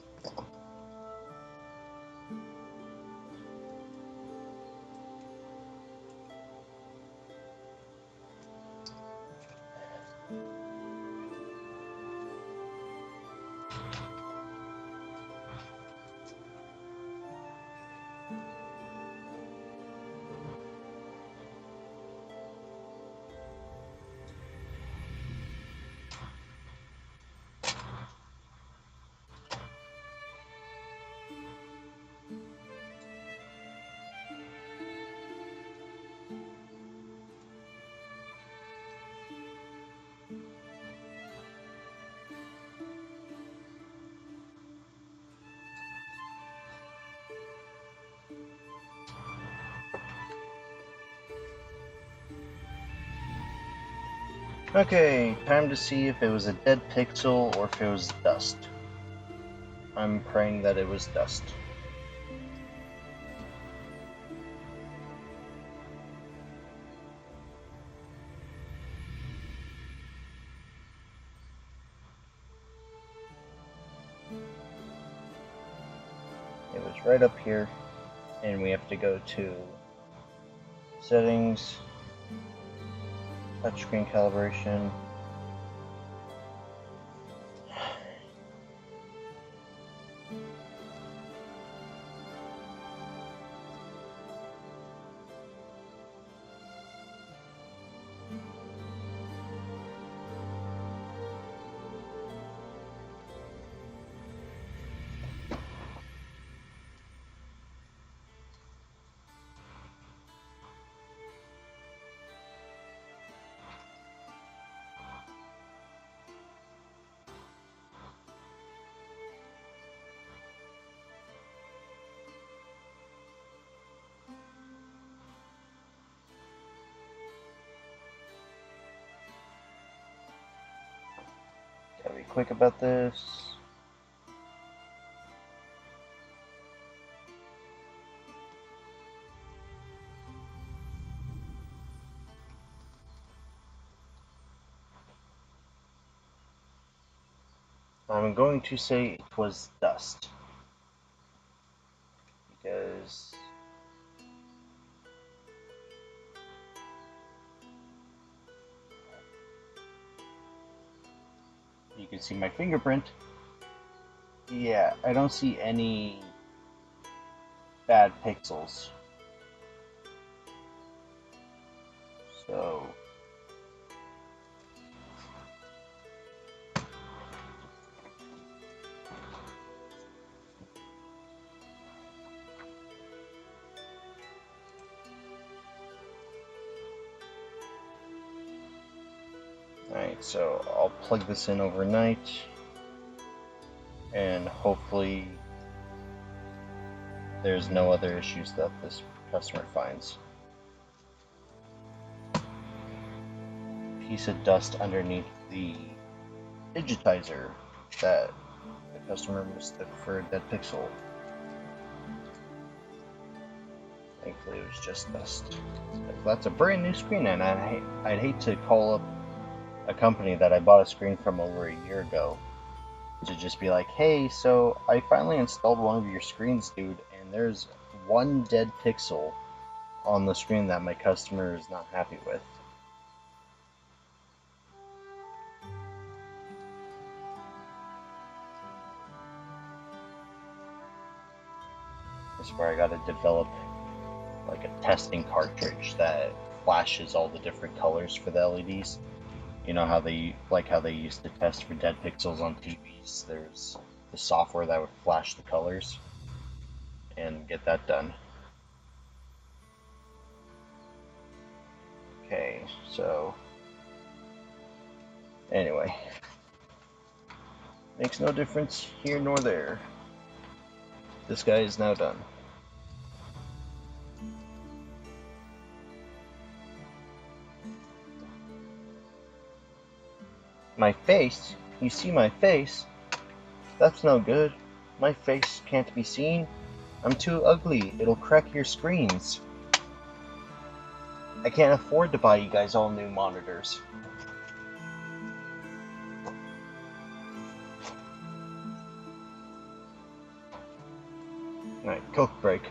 Okay, time to see if it was a dead pixel or if it was dust. I'm praying that it was dust. It was right up here, and we have to go to settings, touchscreen calibration. Gotta be quick about this. I'm going to say it was dust. Because you can see my fingerprint. Yeah, I don't see any bad pixels. So alright, so I'll plug this in overnight and hopefully there's no other issues that this customer finds. Piece of dust underneath the digitizer that the customer mistook for a dead pixel. Thankfully it was just dust. That's a brand new screen, and I'd hate to call up a company that I bought a screen from over a year ago to just be like, hey, so I finally installed one of your screens, dude, and there's one dead pixel on the screen that my customer is not happy with. This is where I gotta develop like a testing cartridge that flashes all the different colors for the LEDs. You know how they used to test for dead pixels on TVs. There's the software that would flash the colors and get that done. Okay, so anyway, makes no difference here nor there. This guy is now done. My face? You see my face? That's no good. My face can't be seen. I'm too ugly. It'll crack your screens. I can't afford to buy you guys all new monitors. Alright, Coke break.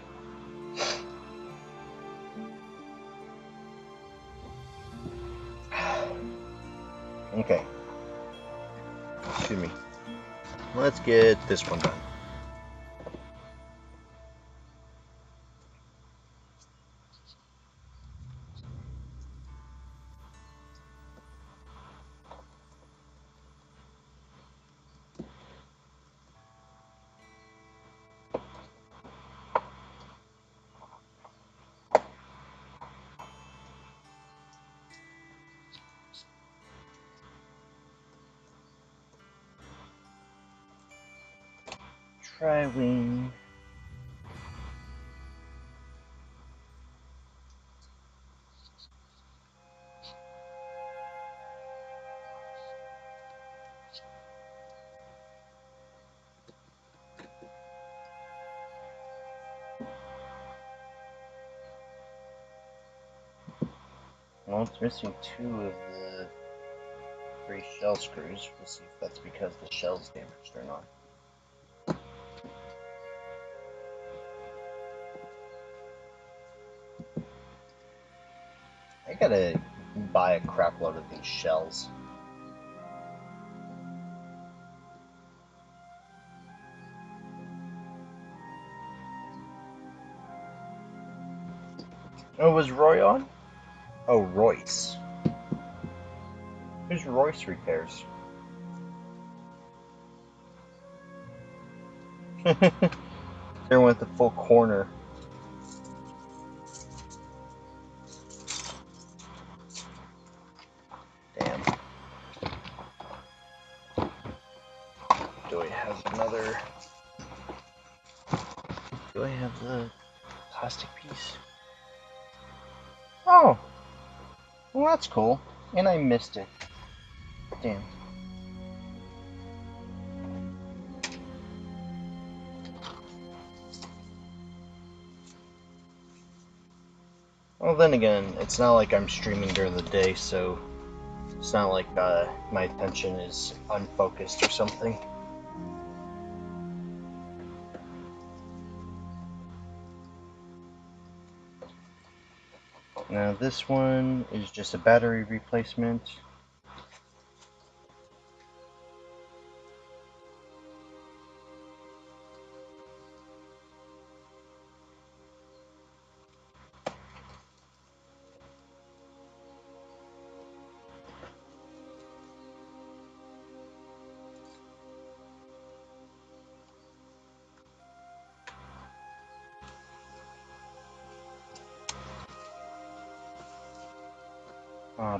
Okay. Excuse me. Let's get this one done. Tri-wing. Well, it's missing 2 of the 3 shell screws. We'll see if that's because the shell's damaged or not. I gotta buy a crap load of these shells. Oh, was Roy on? Oh, Royce. Who's Royce Repairs? They went the full corner. Damn. Do I have another... Do I have the plastic piece? Oh! Well, that's cool. And I missed it. Damn. Well, then again, it's not like I'm streaming during the day, so it's not like my attention is unfocused or something. Now this one is just a battery replacement.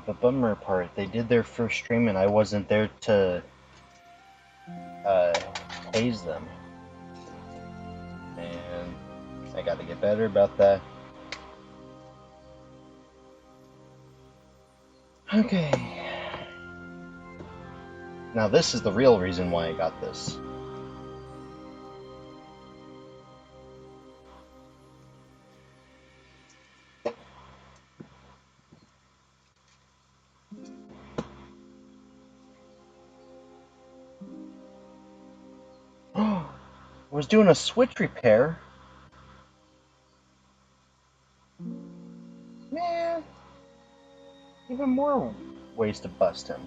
The bummer part, they did their first stream and I wasn't there to uh, haze them. And I gotta get better about that. Okay. Now this is the real reason why I got this. I was doing a switch repair. Man, even more ways to bust him.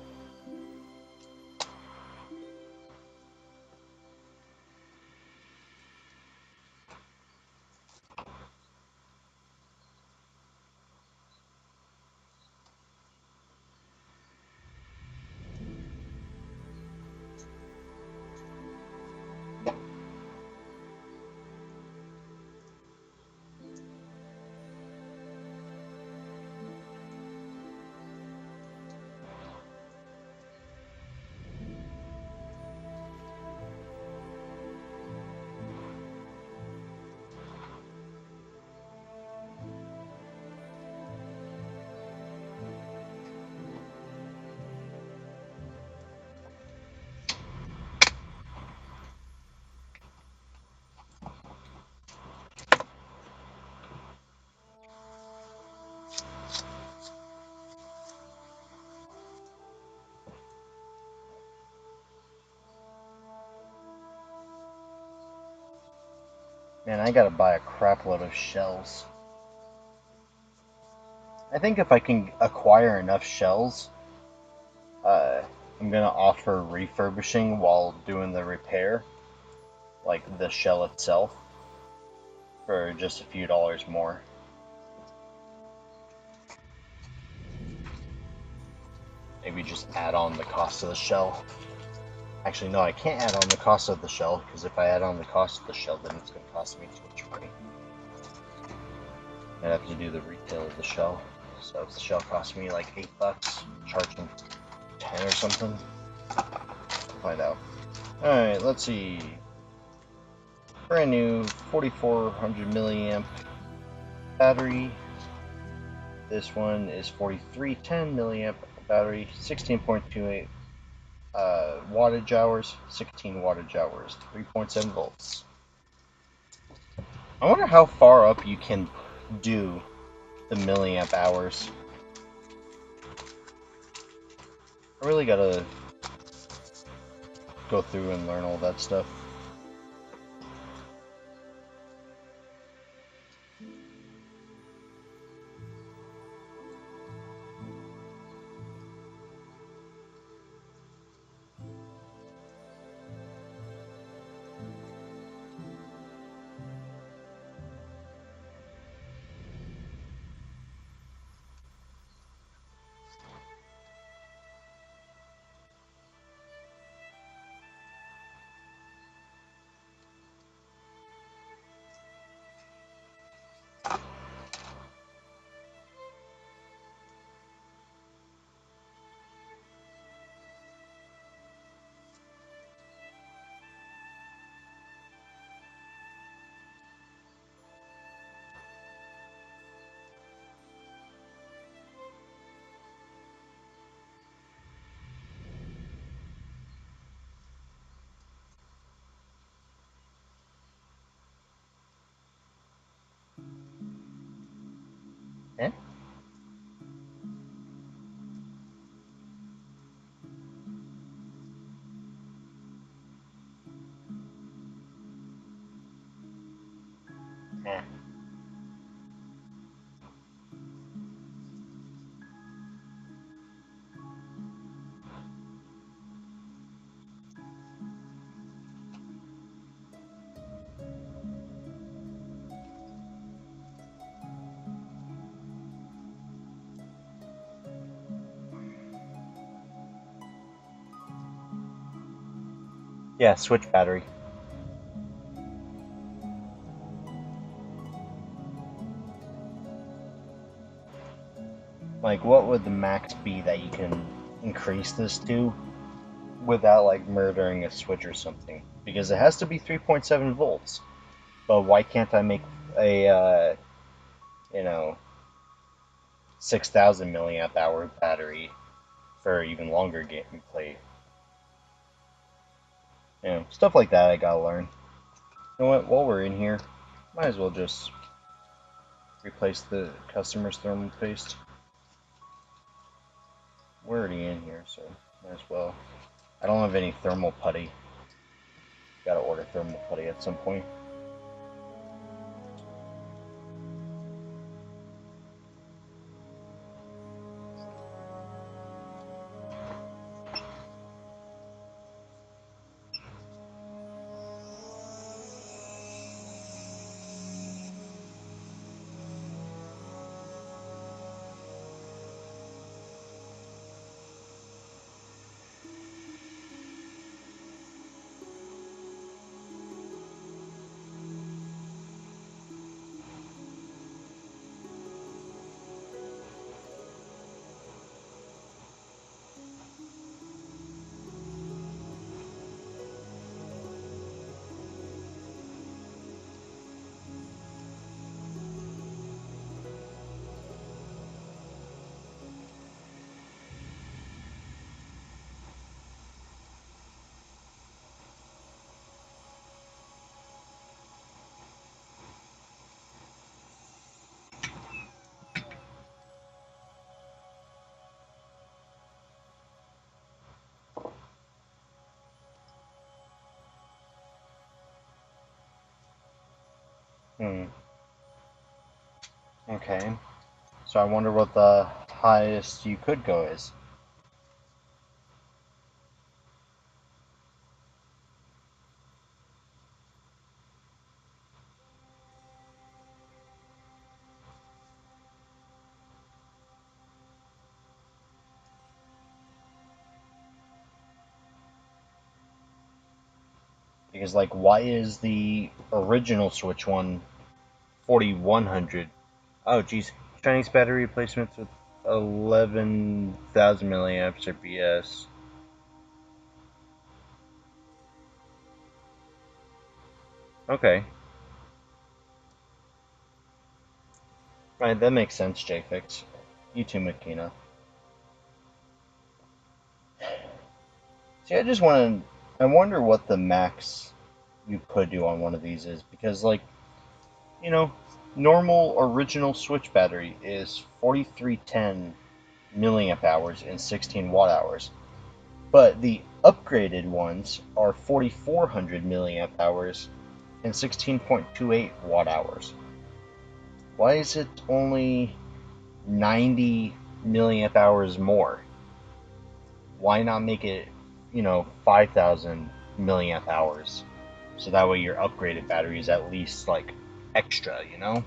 Man, I gotta buy a crap load of shells. I think if I can acquire enough shells, I'm gonna offer refurbishing while doing the repair, like the shell itself, for just a few dollars more. Maybe just add on the cost of the shell. Actually, no, I can't add on the cost of the shell, because if I add on the cost of the shell, then it's going to cost me too much money. I'd have to do the retail of the shell. So if the shell costs me like $8, charge them 10 or something. We'll find out. Alright, let's see. Brand new 4400 milliamp battery. This one is 4310 milliamp battery, 16.28 wattage hours, 16 wattage hours, 3.7 volts. I wonder how far up you can do the milliamp hours. I really gotta go through and learn all that stuff. Eh? Eh. Yeah, switch battery. Like, what would the max be that you can increase this to without, like, murdering a switch or something? Because it has to be 3.7 volts. But why can't I make a, you know, 6,000 milliamp hour battery for even longer gameplay? You know, stuff like that I gotta learn. You know what, while we're in here, might as well just replace the customer's thermal paste. We're already in here, so might as well. I don't have any thermal putty. Gotta order thermal putty at some point. Okay. So I wonder what the highest you could go is. Because, like, why is the original Switch one 4100? Oh, geez. Chinese battery replacements with 11,000 milliamps or BS. Okay. Right, that makes sense, JFix. You too, Makina. See, I wonder what the max you could do on one of these is, because, like, you know, normal original Switch battery is 4310 milliamp hours and 16 watt hours. But the upgraded ones are 4400 milliamp hours and 16.28 watt hours. Why is it only 90 milliamp hours more? Why not make it, 5,000 milliamp hours? So that way your upgraded battery is at least, like, extra, you know?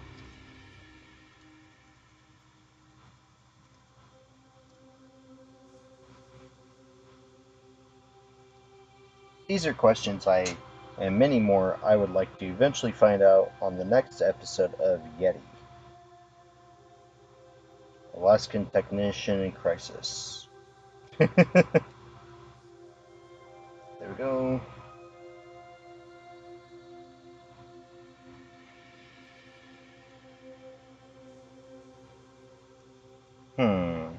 These are questions and many more I would like to eventually find out on the next episode of Yeti. Alaskan Technician in Crisis. There we go. Hmm.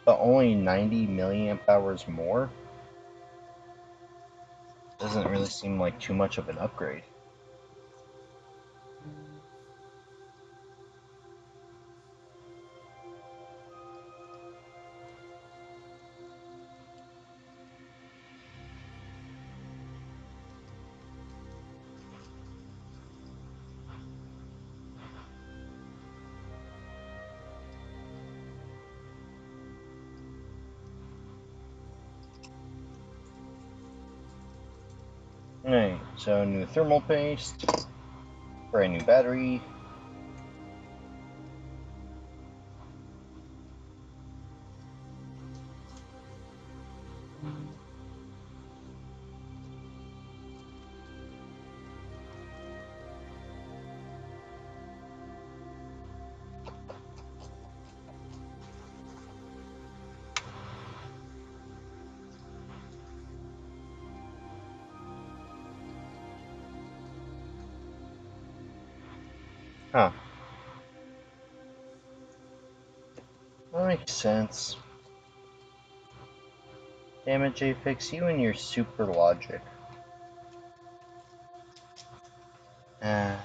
But only 90 milliamp hours more? Doesn't really seem like too much of an upgrade. Alright, so new thermal paste, brand new battery. Huh. That makes sense. Damn it, JFix, you and your super logic. Ah.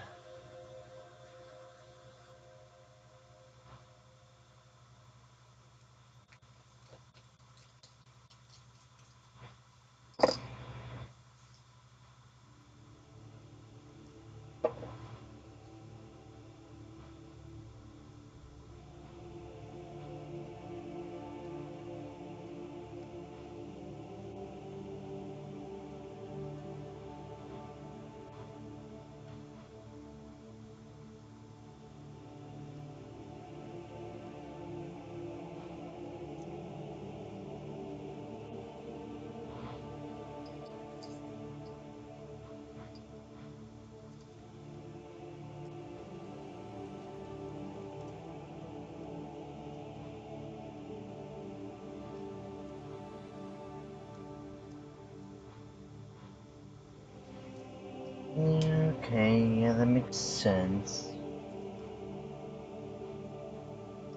Okay, yeah, that makes sense.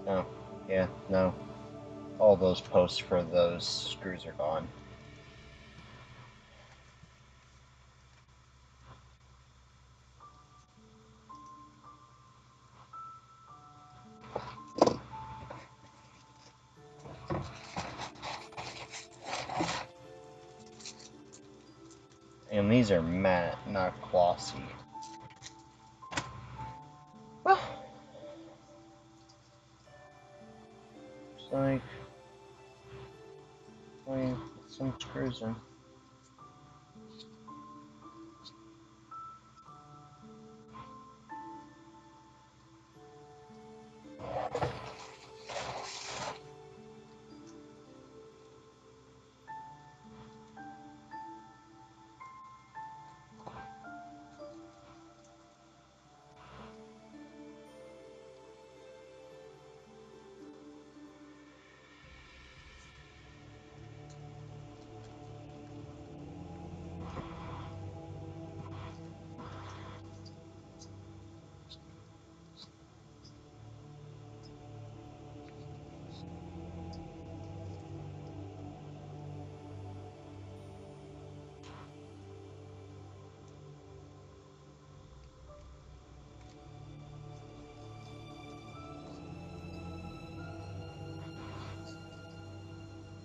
Oh, yeah, no. All those posts for those screws are gone. And these are matte, not glossy. Well, it's like we put some screws in.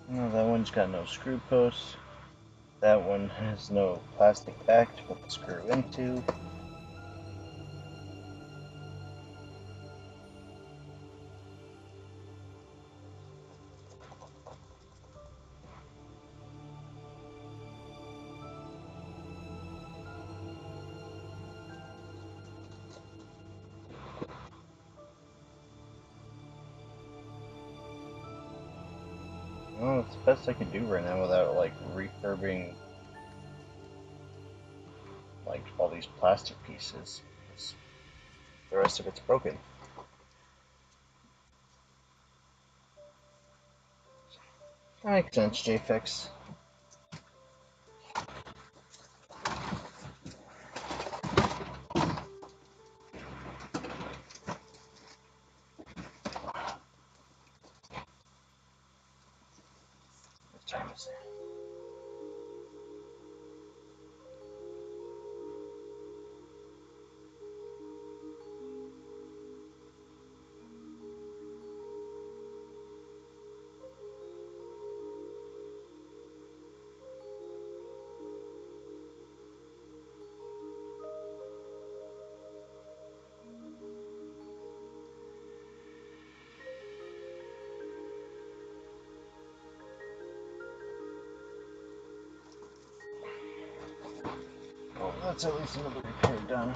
No, that one's got no screw posts. That one has no plastic back to put the screw into. Well, it's the best I can do right now without, like, refurbing, like, all these plastic pieces. The rest of it's broken. That makes sense, JFix. What time is it? Oh, that's at least another repair done.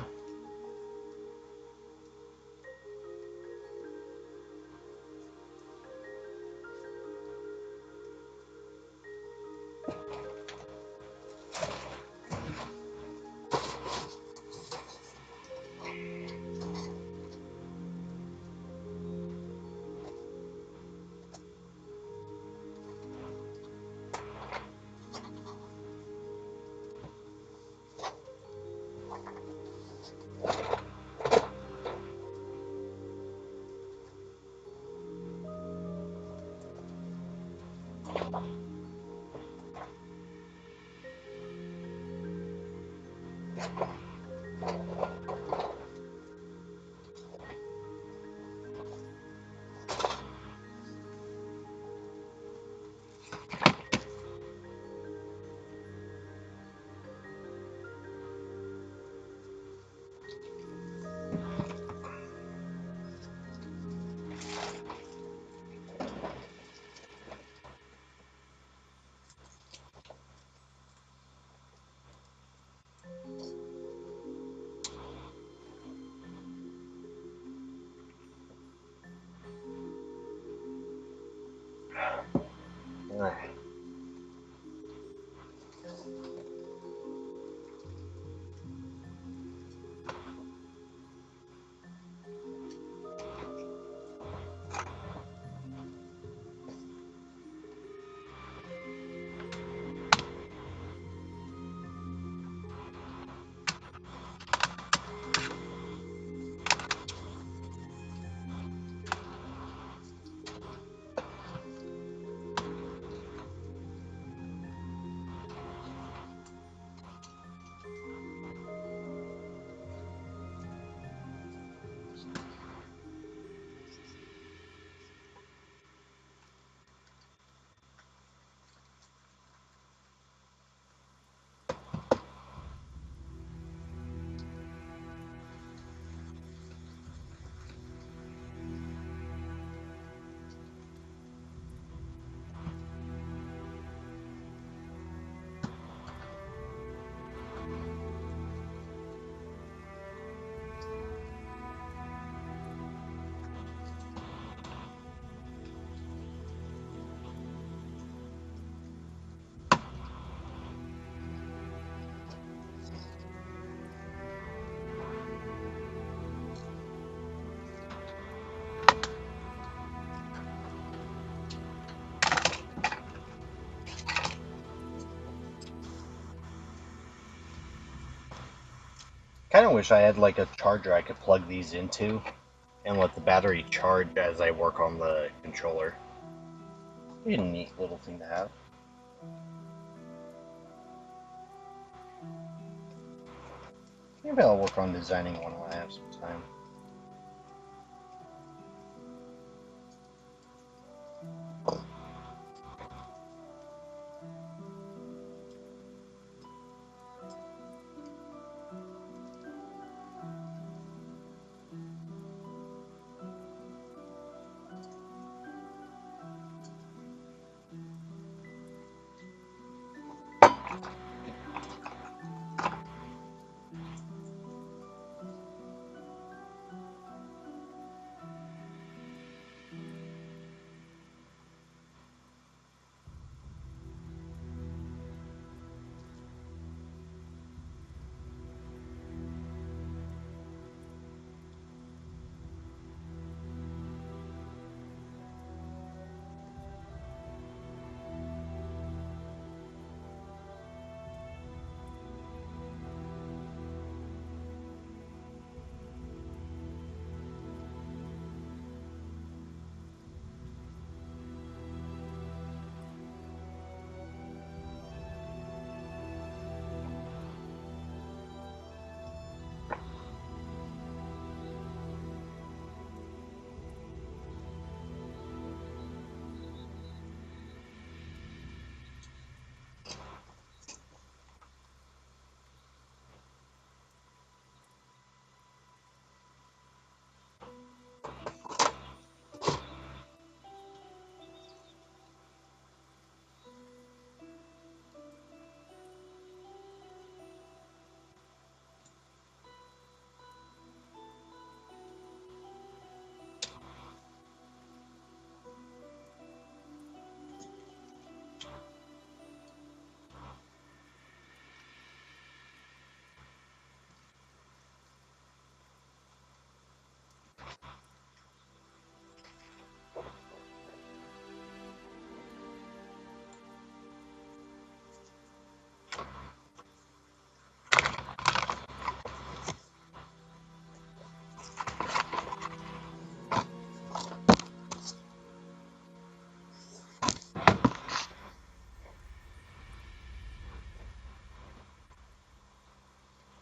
kind of wish I had like a charger I could plug these into and let the battery charge as I work on the controller. Be a neat little thing to have. Maybe I'll work on designing one when I have some time.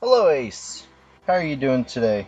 Hello, Ace. How are you doing today?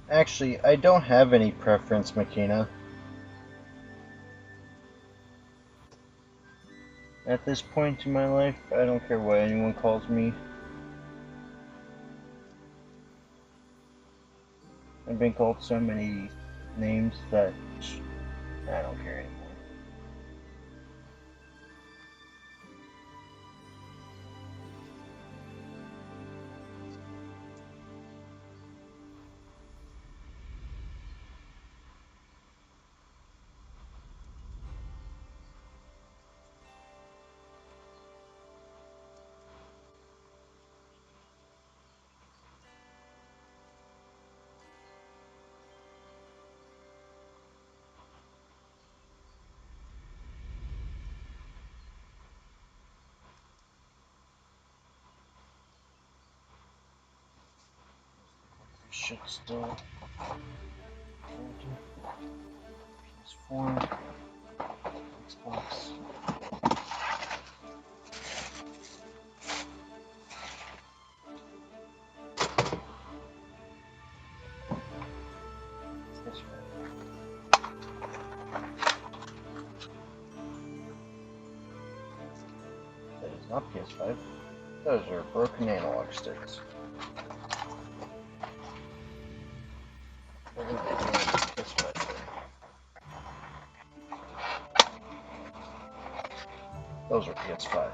Actually, I don't have any preference, Makina. At this point in my life, I don't care what anyone calls me. I've been called so many names that I don't care anymore. Should still PS4, Xbox. This one. That is not PS5. Those are broken analog sticks. Those are PS5.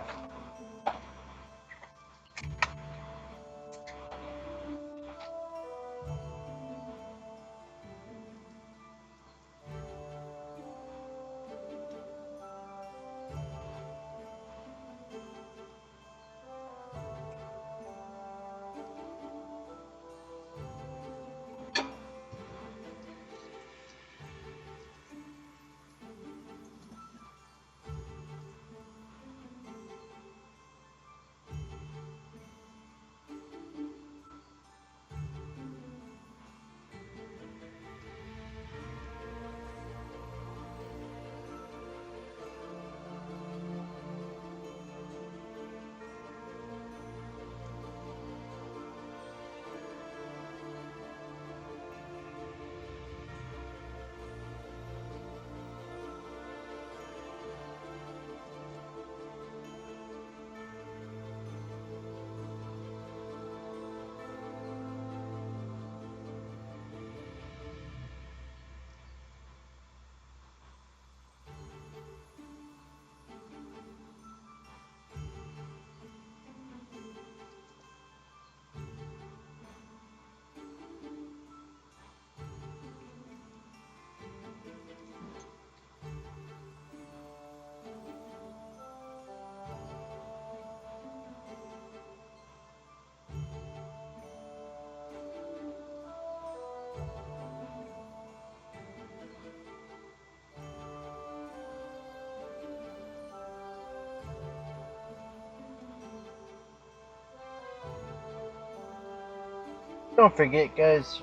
Don't forget, guys,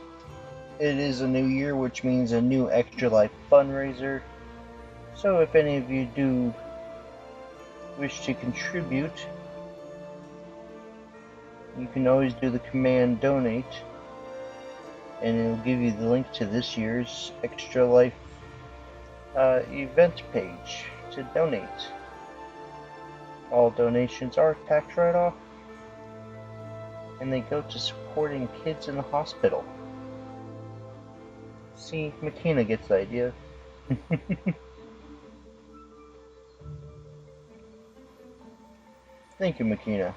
it is a new year, which means a new Extra Life fundraiser. So if any of you do wish to contribute, you can always do the command donate, and it'll give you the link to this year's Extra Life event page to donate. All donations are tax write-off, and they go to supporting kids in the hospital. See, Makina gets the idea. Thank you, Makina.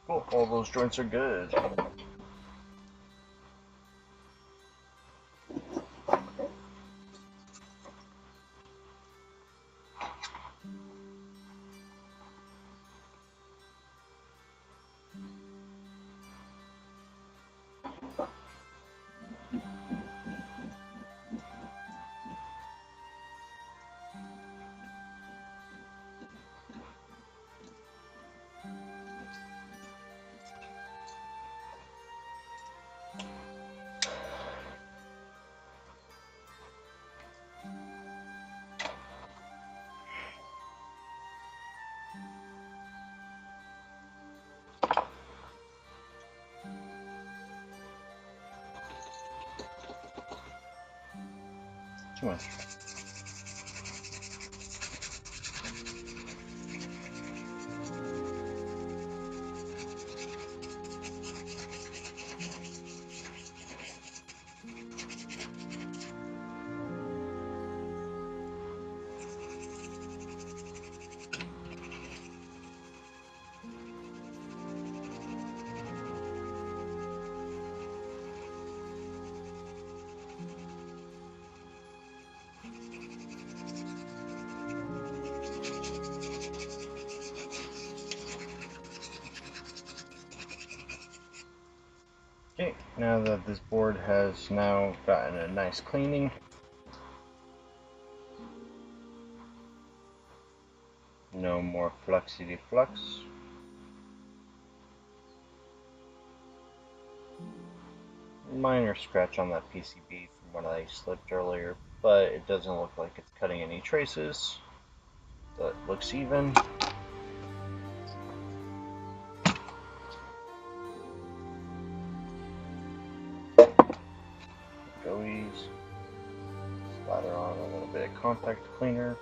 Cool, all those joints are good. Too much. Okay, now that this board has now gotten a nice cleaning, no more fluxity flux. Minor scratch on that PCB from when I slipped earlier, but it doesn't look like it's cutting any traces. So it looks even. Goes. Slather on a little bit of contact cleaner.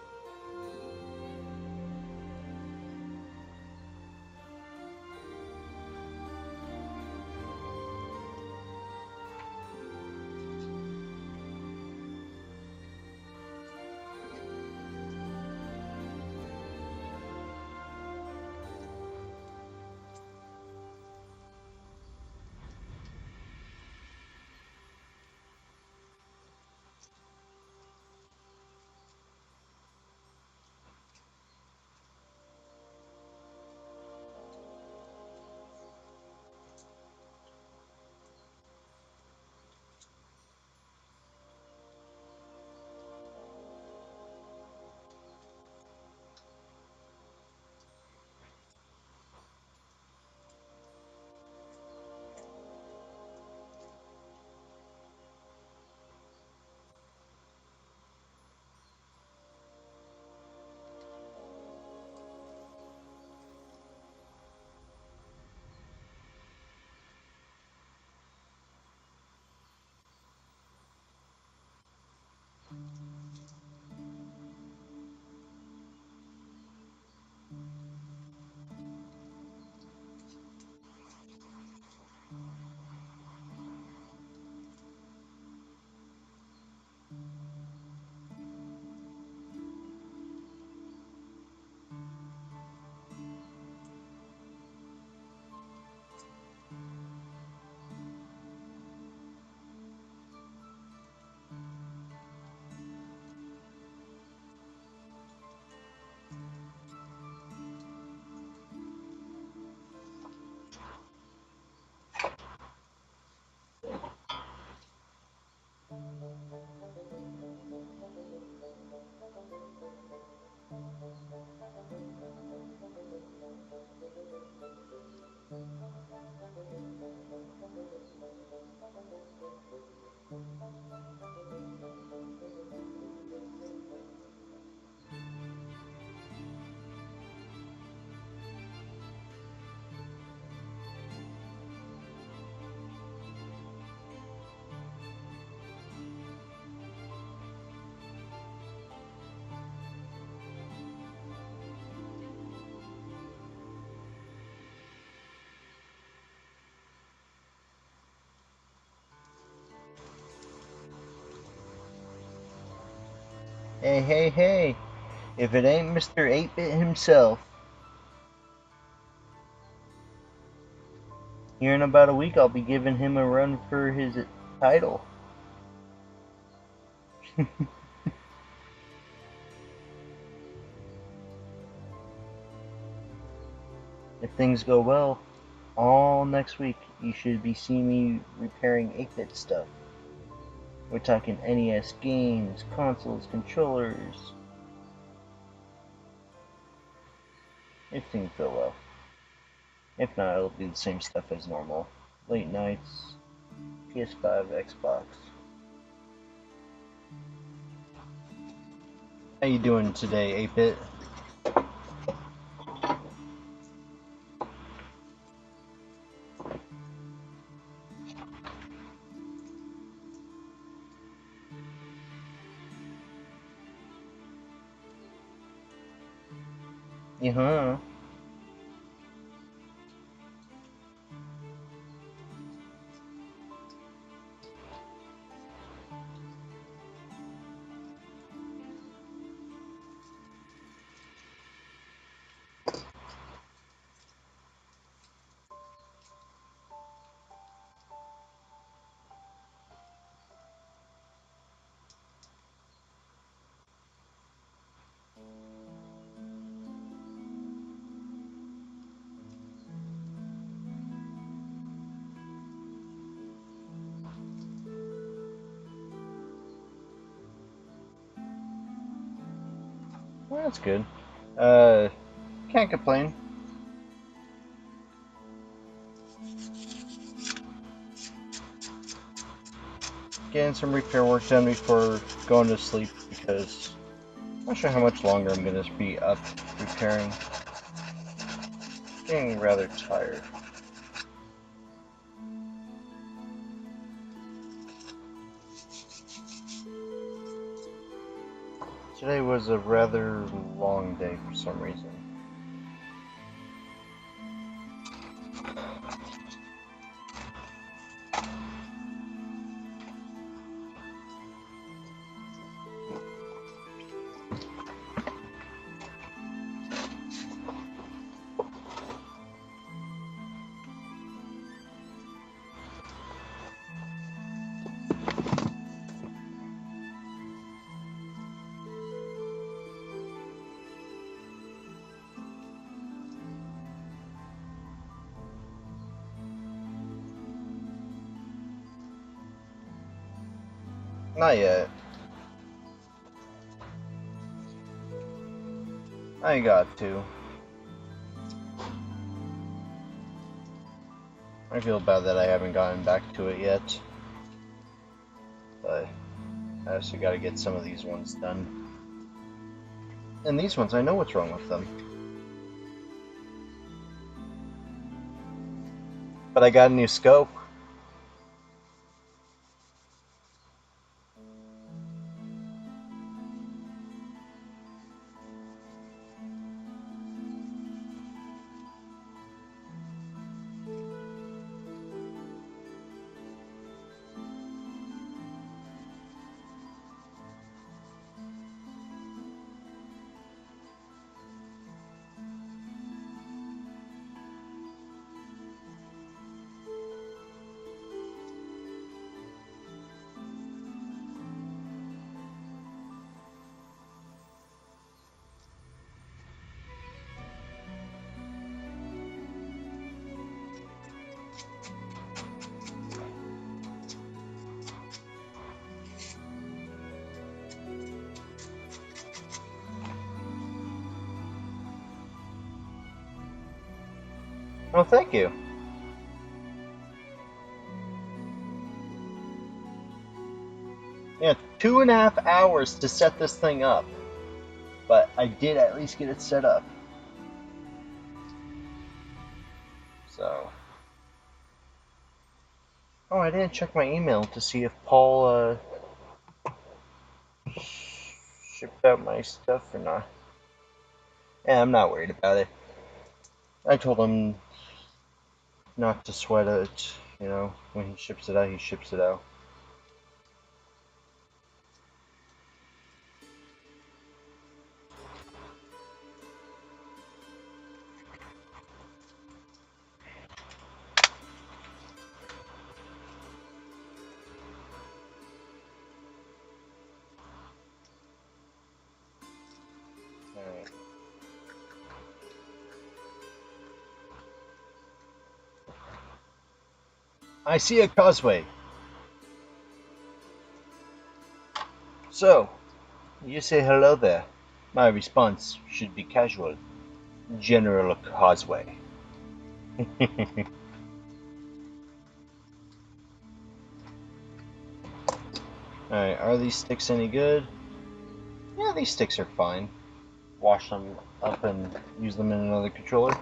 Hey, hey, hey! If it ain't Mr. 8-Bit himself. Here in about a week, I'll be giving him a run for his title. If things go well, all next week you should be seeing me repairing 8-bit stuff. We're talking NES games, consoles, controllers. If things go well. If not, it'll be the same stuff as normal. Late nights, PS5, Xbox. How you doing today, 8-bit? Yeah. Well, that's good. Can't complain. Getting some repair work done before going to sleep because I'm not sure how much longer I'm going to be up repairing. Getting rather tired. Today was a rather long day for some reason. Not yet. I got to. I feel bad that I haven't gotten back to it yet. But I also gotta get some of these ones done. And these ones, I know what's wrong with them. But I got a new scope. Well, thank you. Yeah, 2.5 hours to set this thing up. But I did at least get it set up. So. Oh, I didn't check my email to see if Paul shipped out my stuff or not. Yeah, I'm not worried about it. I told him not to sweat it. You know, when he ships it out, he ships it out. Alright. I see a causeway. So, you say hello there. My response should be casual. General Causeway. Alright, are these sticks any good? Yeah, these sticks are fine. Wash them up and use them in another controller.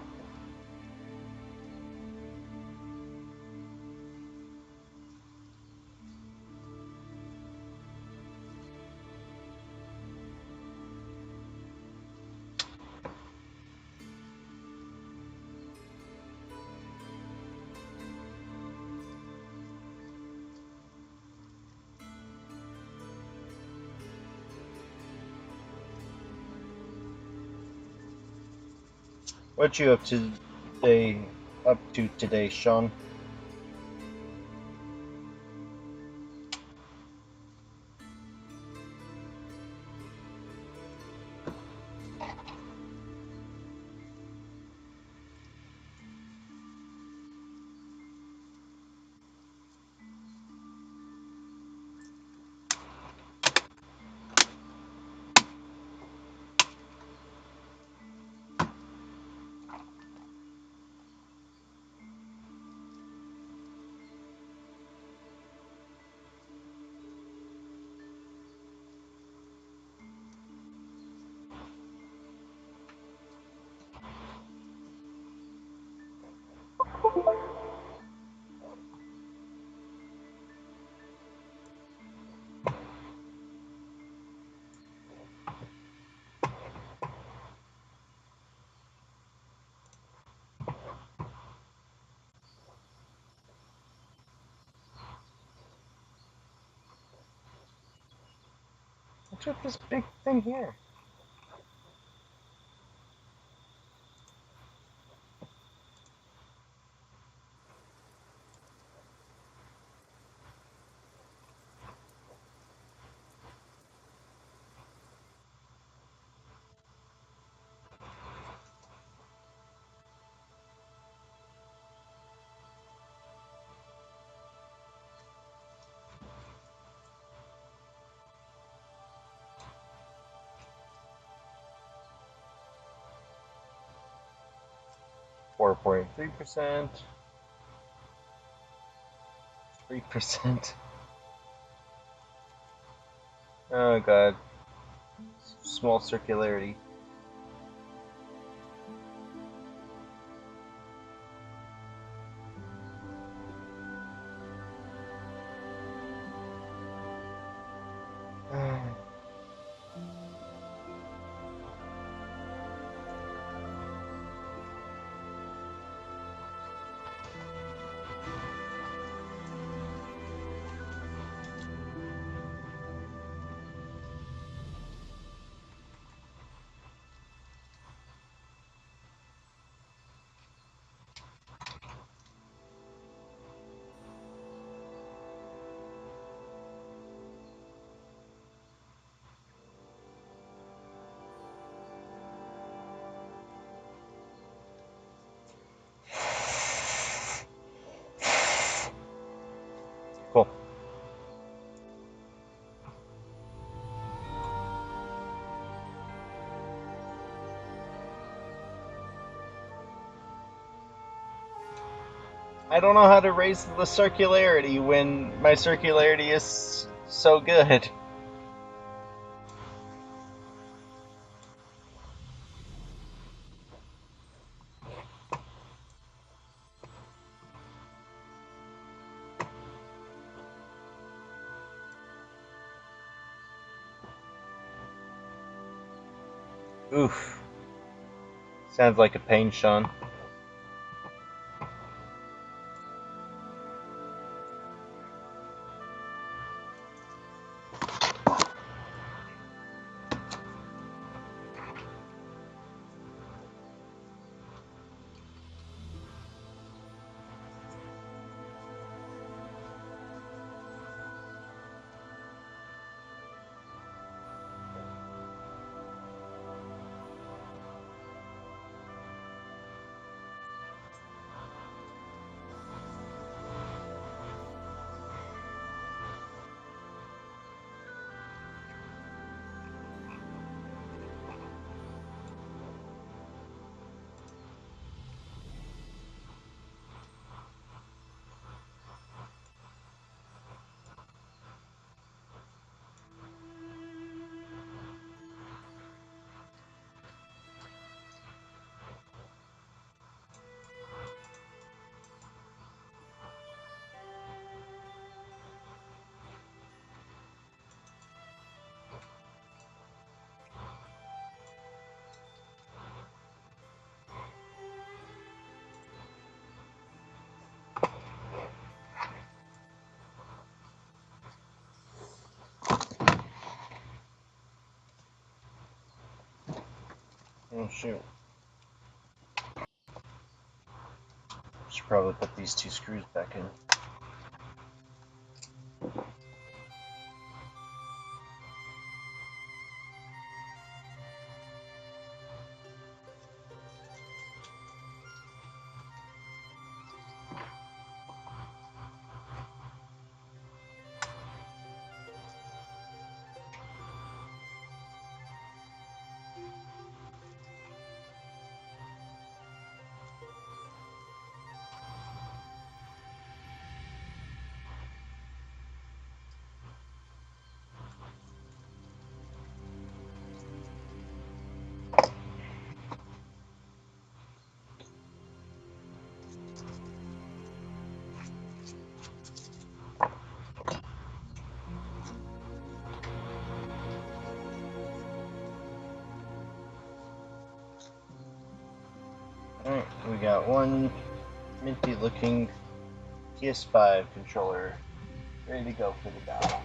What you up to today, Sean? What's with this big thing here? .3%, 3%. Oh god, small circularity. Cool. I don't know how to raise the circularity when my circularity is so good. Oof. Sounds like a pain, Sean. Oh shoot. Should probably put these two screws back in. Alright, we got one minty looking PS5 controller ready to go for the dial.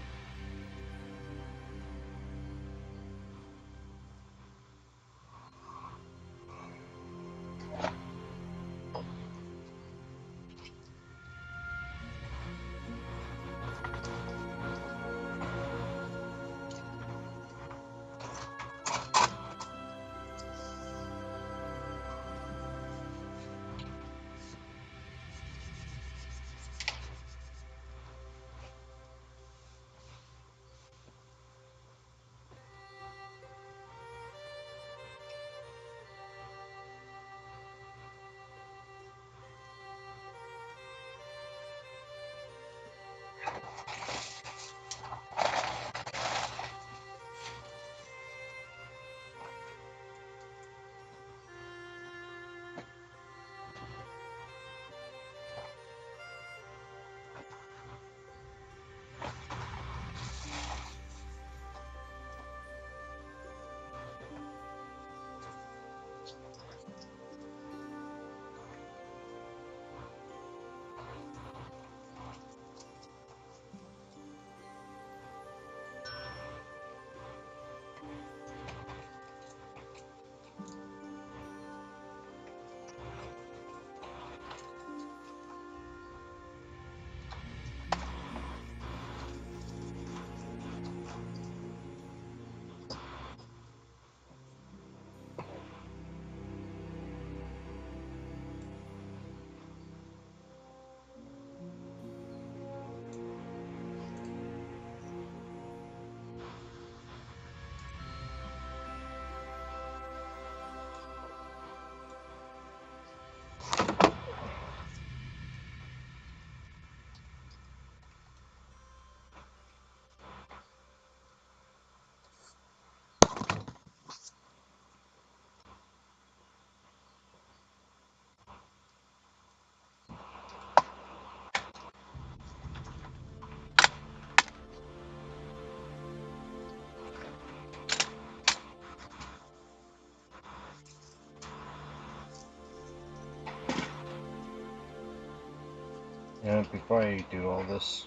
And before I do all this,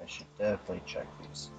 I should definitely check these.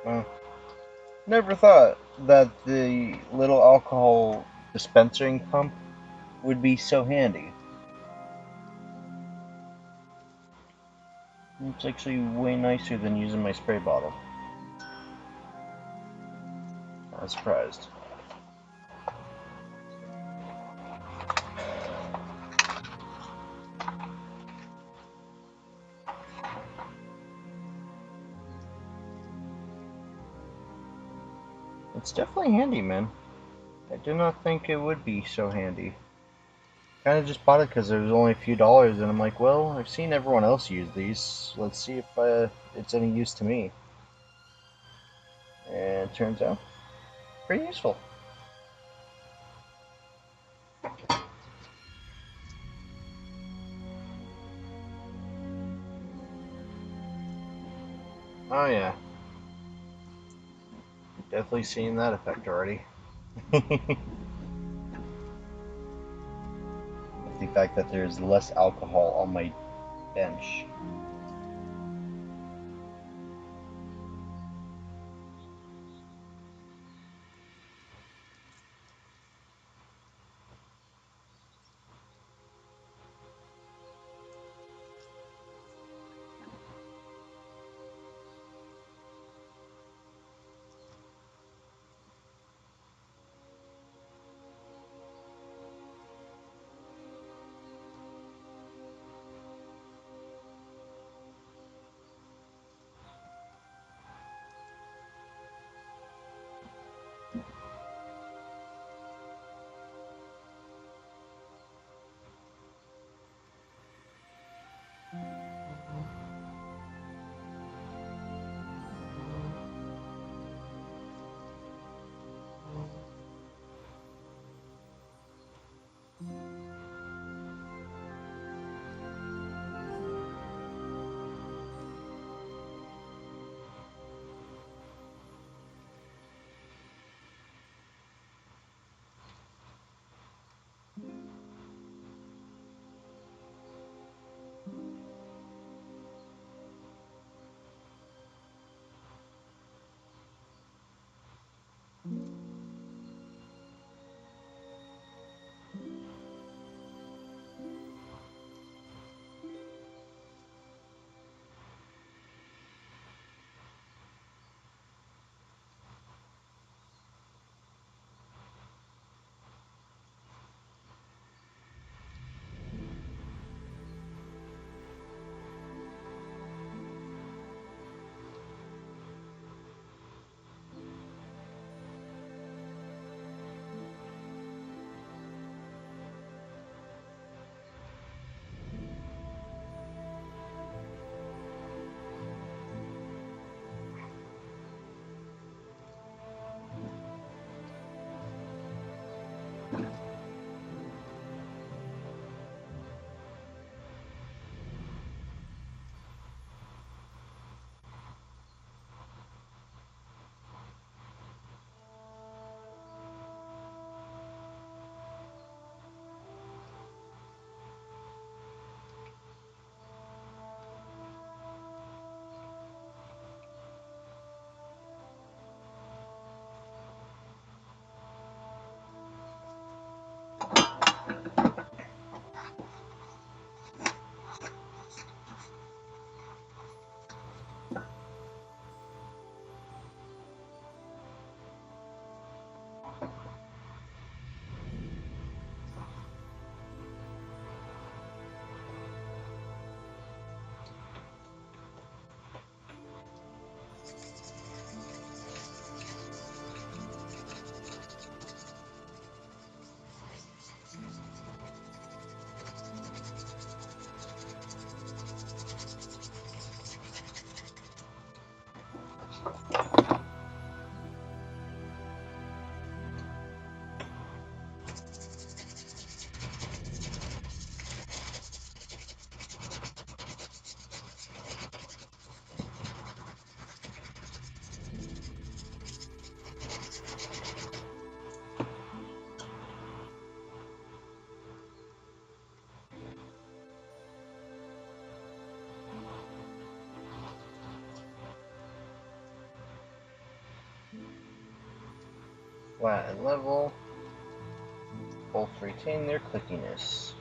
Uh, Never thought that the little alcohol dispensing pump would be so handy. It's actually way nicer than using my spray bottle. I was surprised. It's definitely handy, man. I did not think it would be so handy. Kind of just bought it because there was only a few dollars, and I'm like, well, I've seen everyone else use these. Let's see if it's any use to me. And it turns out pretty useful. Oh yeah, definitely seen that effect already. The fact that there's less alcohol on my bench. flat and level. Both retain their clickiness.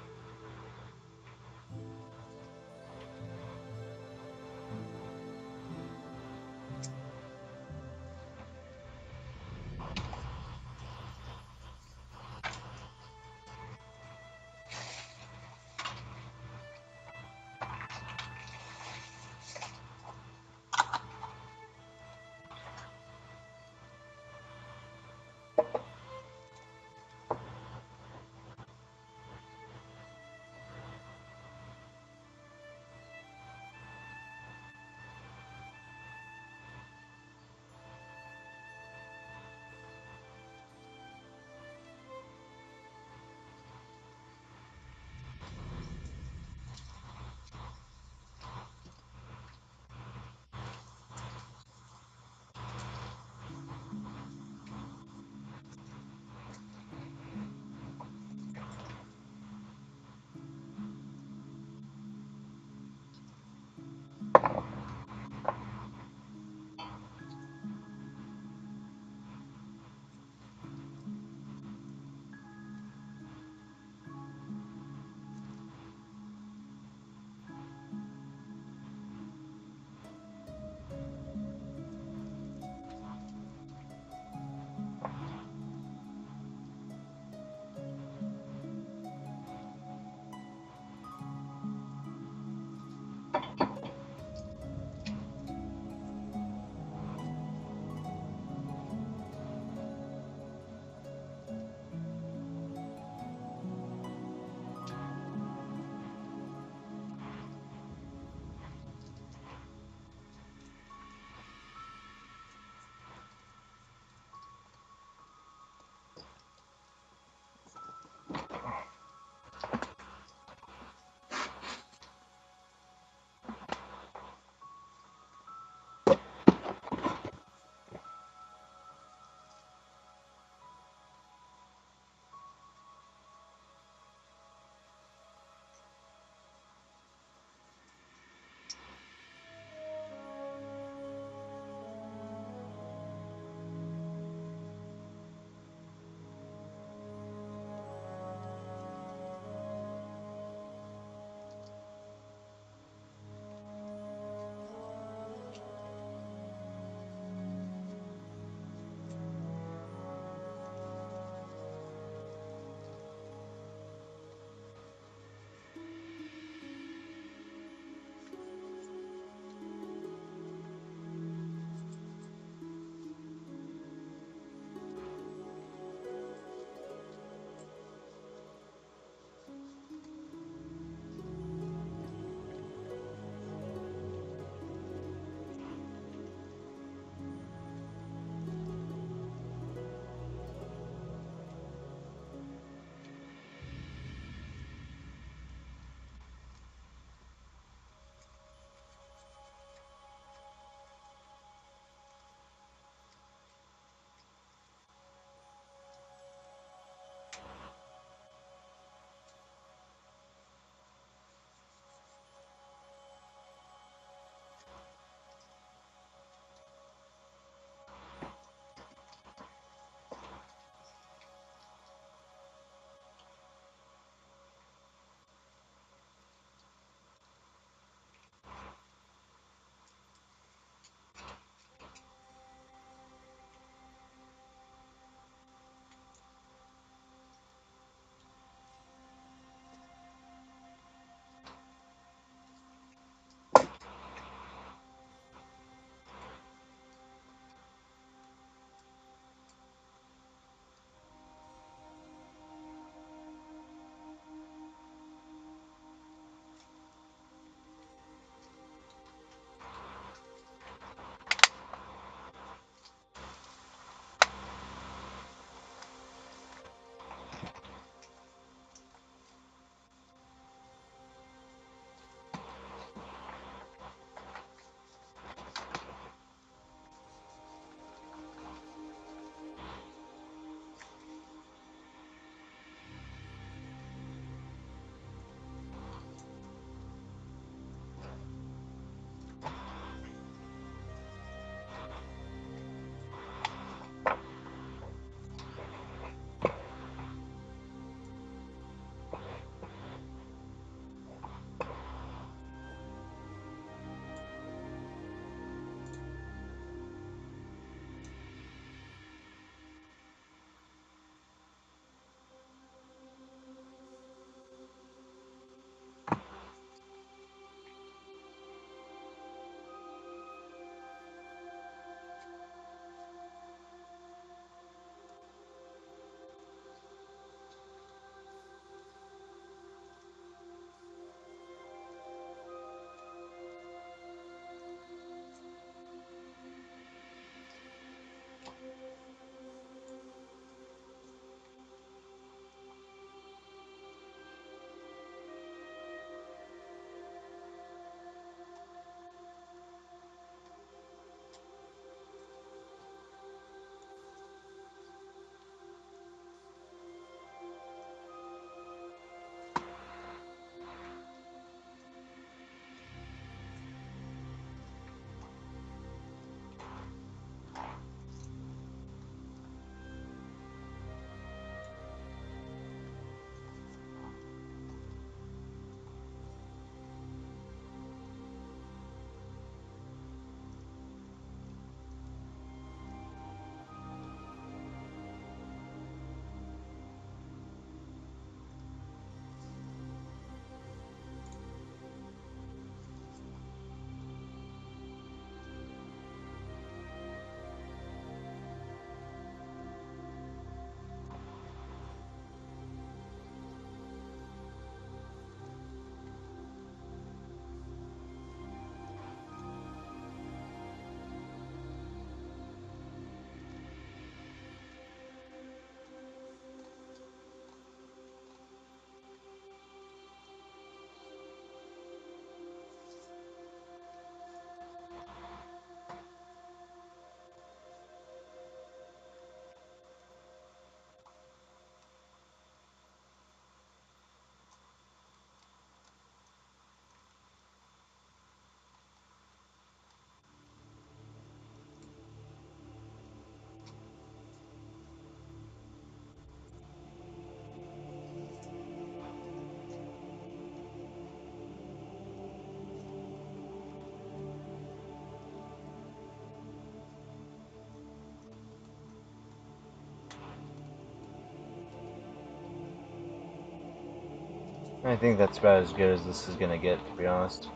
I think that's about as good as this is gonna get, to be honest.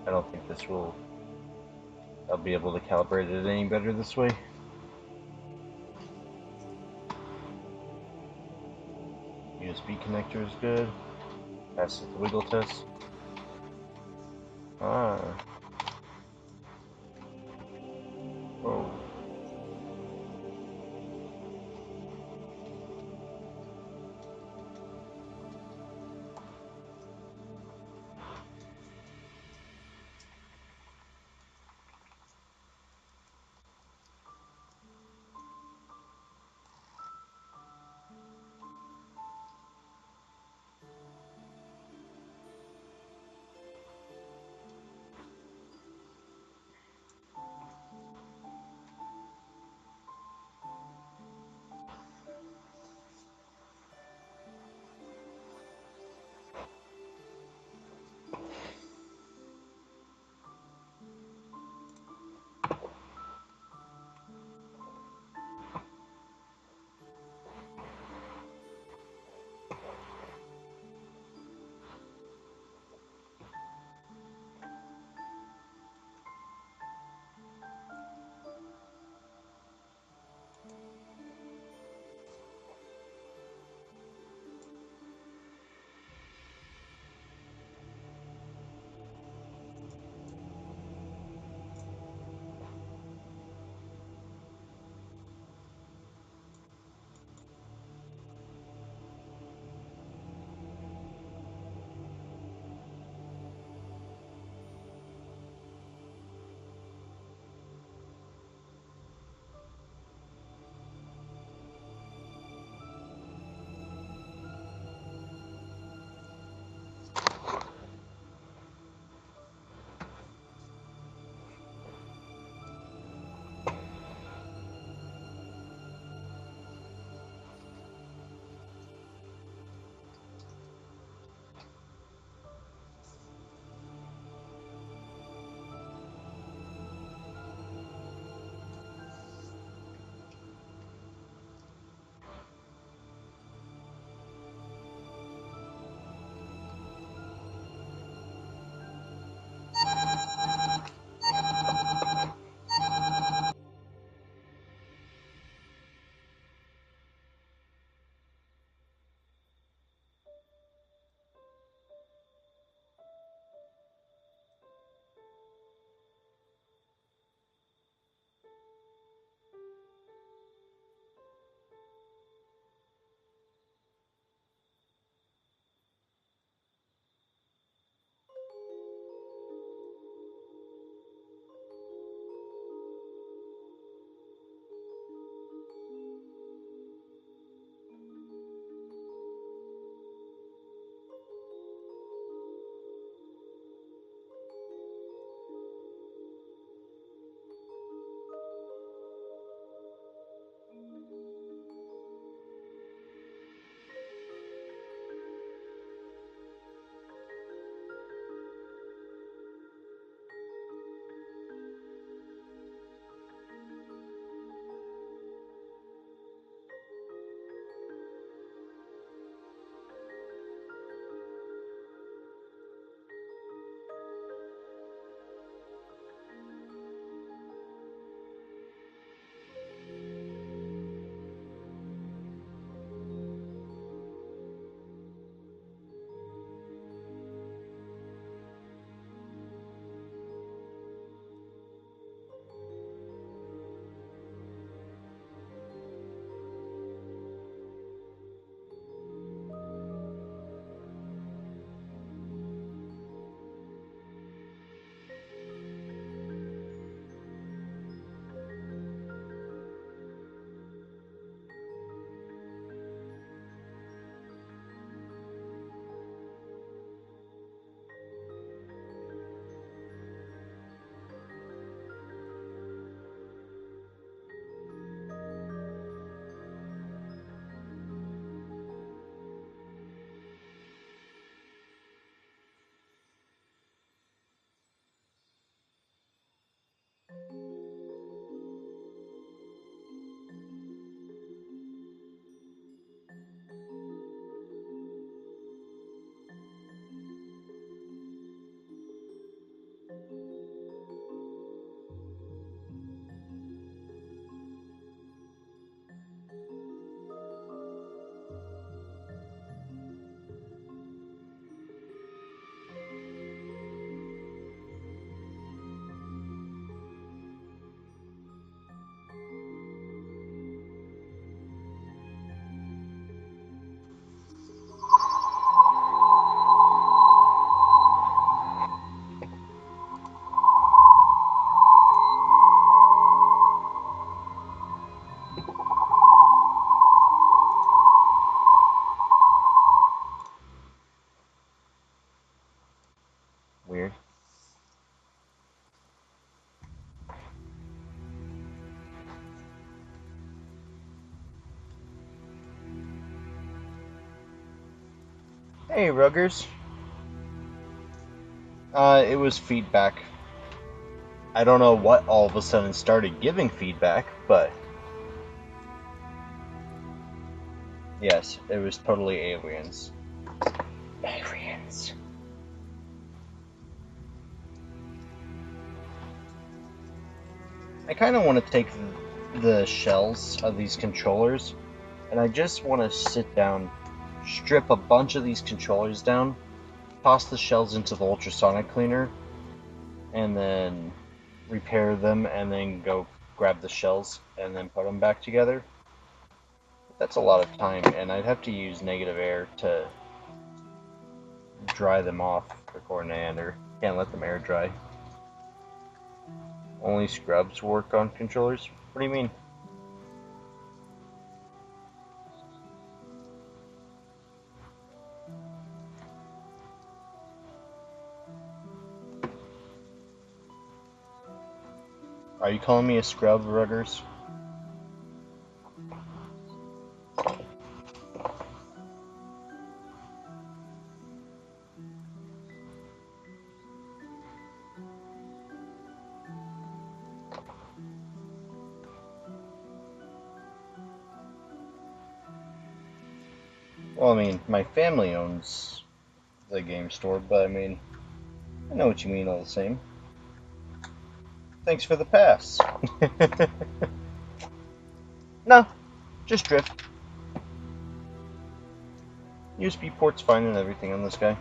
I don't think I'll be able to calibrate it any better this way. USB connector is good. Passes the wiggle test. Ah. Oh. Hey, Ruggers. It was feedback. I don't know what all of a sudden started giving feedback, but yes, it was totally aliens. Aliens. I kind of want to take the shells of these controllers, and I just want to sit down, strip a bunch of these controllers down, toss the shells into the ultrasonic cleaner, and then repair them, and then go grab the shells and then put them back together. That's a lot of time, and I'd have to use negative air to dry them off, according to Ander. Can't let them air dry. Only scrubs work on controllers? What do you mean? Are you calling me a scrub, Ruggers? Well, I mean, my family owns the game store, but I mean, I know what you mean all the same. Thanks for the pass. No, just drift. USB port's fine and everything on this guy.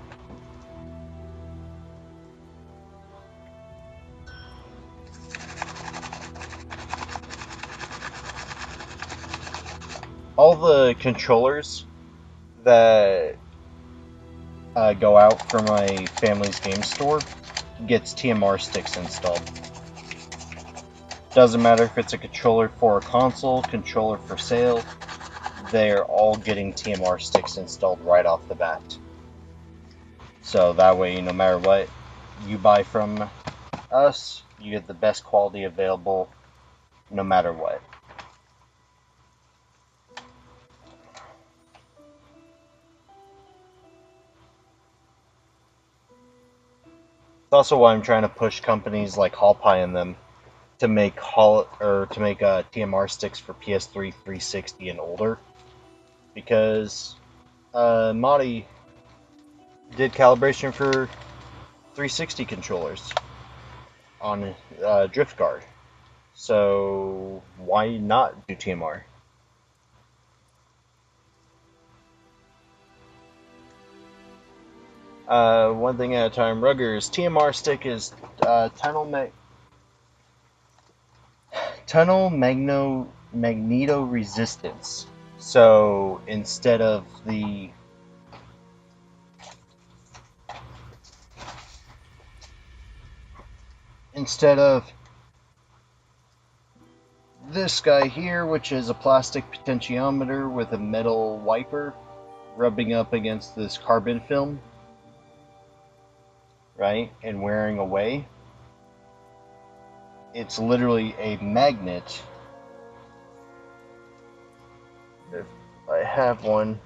All the controllers that go out for my family's game store gets TMR sticks installed. Doesn't matter if it's a controller for a console, controller for sale, they're all getting TMR sticks installed right off the bat. So that way, no matter what you buy from us, you get the best quality available no matter what. It's also why I'm trying to push companies like Hallpie and them to make TMR sticks for PS3, 360, and older, because Madi did calibration for 360 controllers on Drift Guard, so why not do TMR? One thing at a time. Ruggers, TMR stick is tunnel magneto resistance. So instead of this guy here, which is a plastic potentiometer with a metal wiper rubbing up against this carbon film, right, and wearing away, it's literally a magnet. If I have one.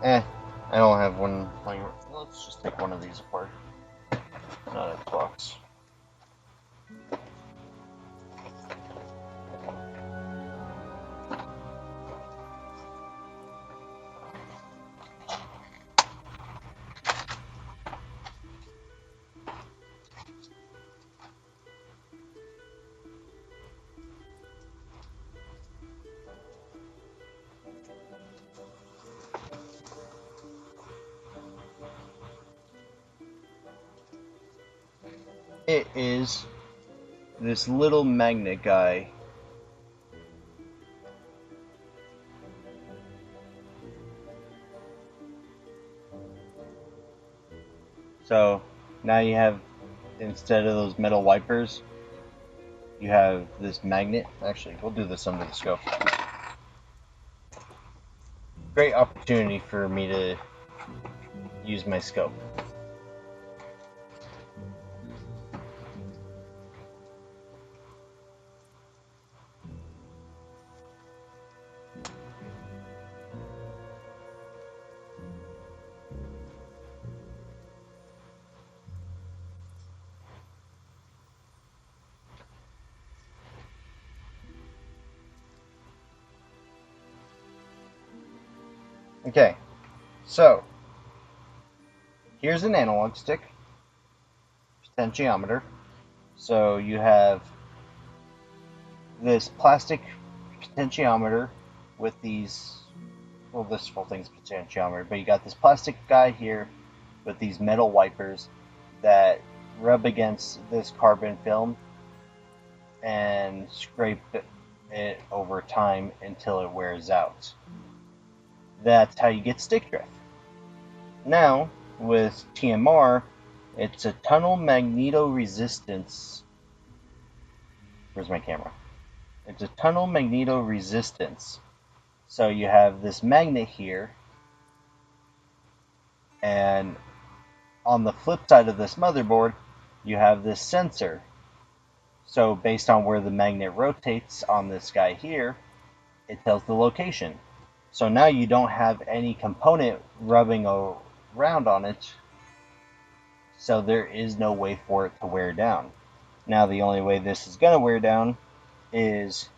I don't have one. Let's just take one of these apart. Not a box. It is this little magnet guy. So now you have, instead of those metal wipers, you have this magnet. Actually, we'll do this under the scope. Great opportunity for me to use my scope. Okay, so here's an analog stick, potentiometer. So you have this plastic potentiometer with these, well, this whole thing's potentiometer, but you got this plastic guy here with these metal wipers that rub against this carbon film and scrape it over time until it wears out. That's how you get stick drift. Now, with TMR, it's a tunnel magnetoresistance. Where's my camera? It's a tunnel magnetoresistance. So you have this magnet here, and on the flip side of this motherboard, you have this sensor. So based on where the magnet rotates on this guy here, it tells the location. So now you don't have any component rubbing around on it, so there is no way for it to wear down. Now the only way this is going to wear down is,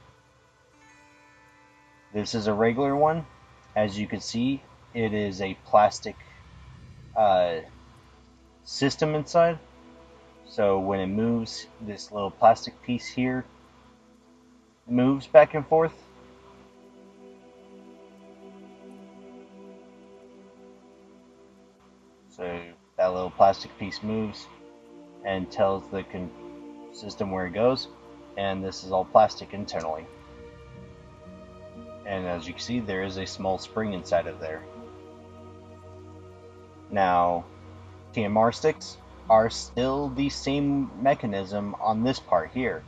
this is a regular one. As you can see, it is a plastic system inside. So when it moves, this little plastic piece here moves back and forth. So that little plastic piece moves and tells the system where it goes. And this is all plastic internally. And as you can see, there is a small spring inside of there. Now, TMR sticks are still the same mechanism on this part here.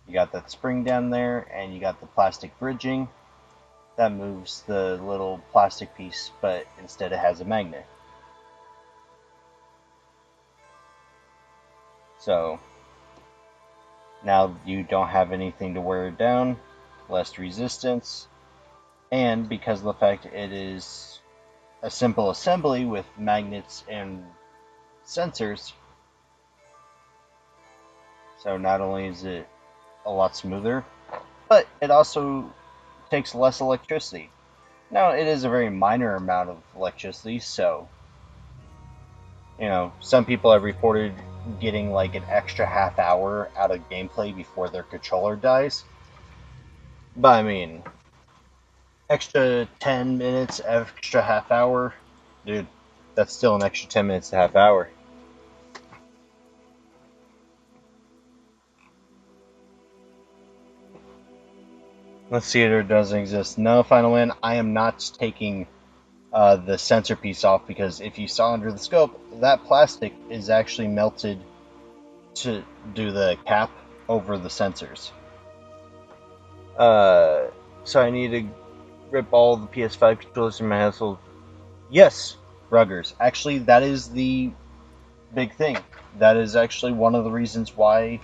You got that spring down there, and you got the plastic bridging that moves the little plastic piece, but instead it has a magnet. So now you don't have anything to wear it down, less resistance, and because of the fact it is a simple assembly with magnets and sensors, so not only is it a lot smoother, but it also takes less electricity. Now, it is a very minor amount of electricity, so, some people have reported getting like an extra half hour out of gameplay before their controller dies. But I mean, extra 10 minutes, extra half hour, dude, that's still an extra 10 minutes to half hour. Let's see if it doesn't exist. No, Final Win, I am not taking the sensor piece off, because if you saw under the scope, that plastic is actually melted to do the cap over the sensors. So I need to rip all the PS5 controllers in my household. Yes, Ruggers. Actually, that is the big thing. That is actually one of the reasons why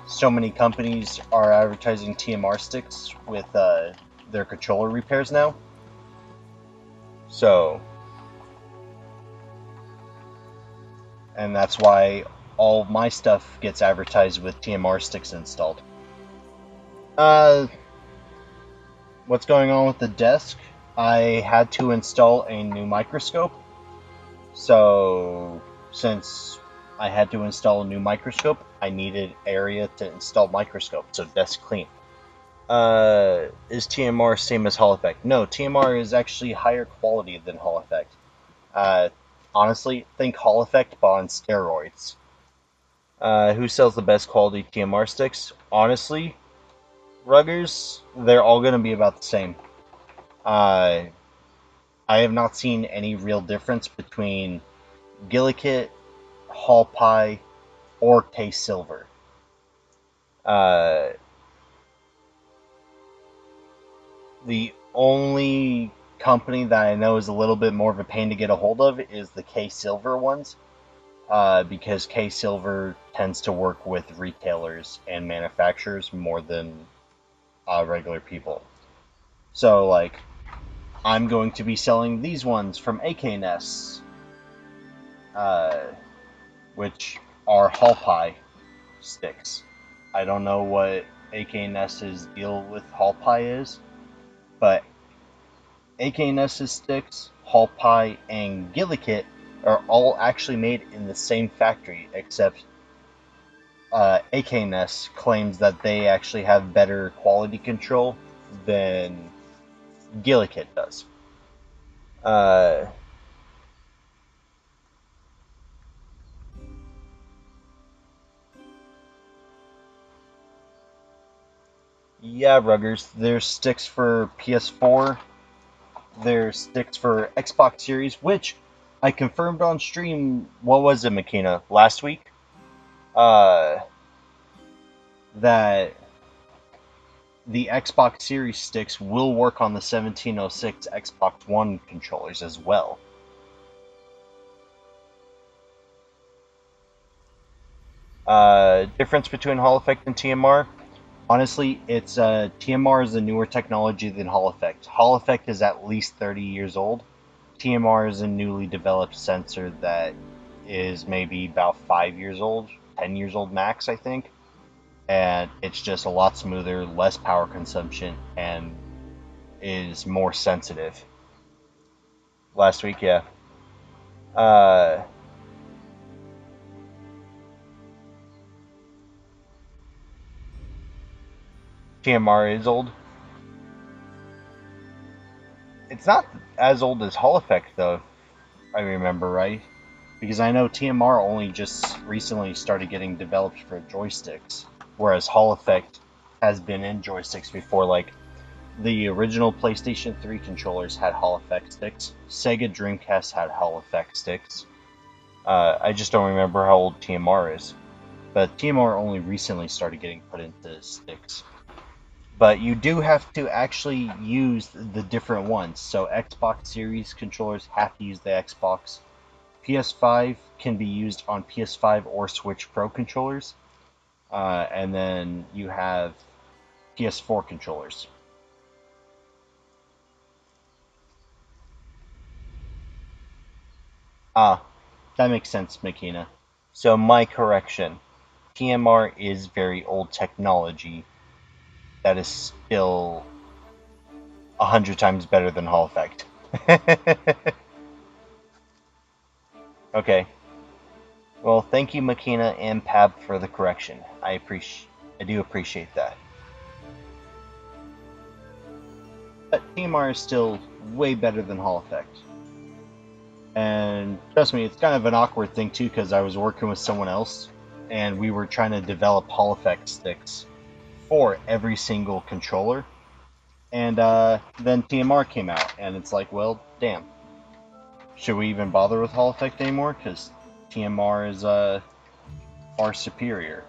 so many companies are advertising TMR sticks with their controller repairs now. So, and that's why all of my stuff gets advertised with TMR sticks installed. What's going on with the desk? I had to install a new microscope. So, since I had to install a new microscope, I needed area to install microscope, so desk clean. Is TMR same as Hall Effect? No, TMR is actually higher quality than Hall Effect. Honestly, think Hall Effect, but on steroids. Who sells the best quality TMR sticks? Honestly, Ruggers, they're all going to be about the same. I have not seen any real difference between Gillikit, Hall Pie, or K-Silver. The only company that I know is a little bit more of a pain to get a hold of is the K-Silver ones, because K-Silver tends to work with retailers and manufacturers more than regular people. So, like, I'm going to be selling these ones from AK-Ness, which are Hall Pie sticks. I don't know what AK-Ness's deal with Hall Pie is, but AK&S's sticks, Hall Pie, and Gillikit are all actually made in the same factory, except AK&S claims that they actually have better quality control than Gillikit does. Yeah, Ruggers, there's sticks for PS4, there's sticks for Xbox Series, which I confirmed on stream, what was it, Makina, last week? Uh, that the Xbox Series sticks will work on the 1706 Xbox One controllers as well. Difference between Hall Effect and TMR? Honestly, it's TMR is a newer technology than Hall Effect. Hall Effect is at least 30 years old. TMR is a newly developed sensor that is maybe about 5 years old, 10 years old max, I think. And it's just a lot smoother, less power consumption, and is more sensitive. Last week, yeah. Uh, TMR is old. It's not as old as Hall Effect, though, if I remember right. Because I know TMR only just recently started getting developed for joysticks, whereas Hall Effect has been in joysticks before. Like, the original PlayStation 3 controllers had Hall Effect sticks. Sega Dreamcast had Hall Effect sticks. I just don't remember how old TMR is. But TMR only recently started getting put into sticks. But you do have to actually use the different ones. So Xbox Series controllers have to use the Xbox. PS5 can be used on PS5 or Switch Pro controllers. And then you have PS4 controllers. Ah, that makes sense, Makina. So my correction. TMR is very old technology that is still 100 times better than Hall Effect. Okay. Well, thank you, Makina and Pab, for the correction. I do appreciate that. But TMR is still way better than Hall Effect. And trust me, it's kind of an awkward thing too, because I was working with someone else, and we were trying to develop Hall Effect sticks for every single controller. And then TMR came out, and it's like, well, damn. Should we even bother with Hall Effect anymore? Because TMR is far superior.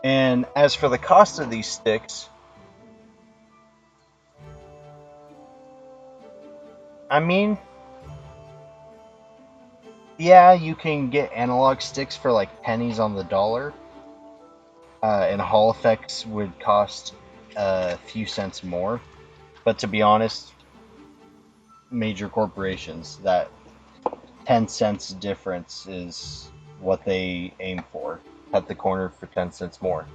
And as for the cost of these sticks, I mean, yeah, you can get analog sticks for like pennies on the dollar, and Hall Effects would cost a few cents more. But to be honest, major corporations, that 10 cents difference is what they aim for. Cut the corner for 10 cents more.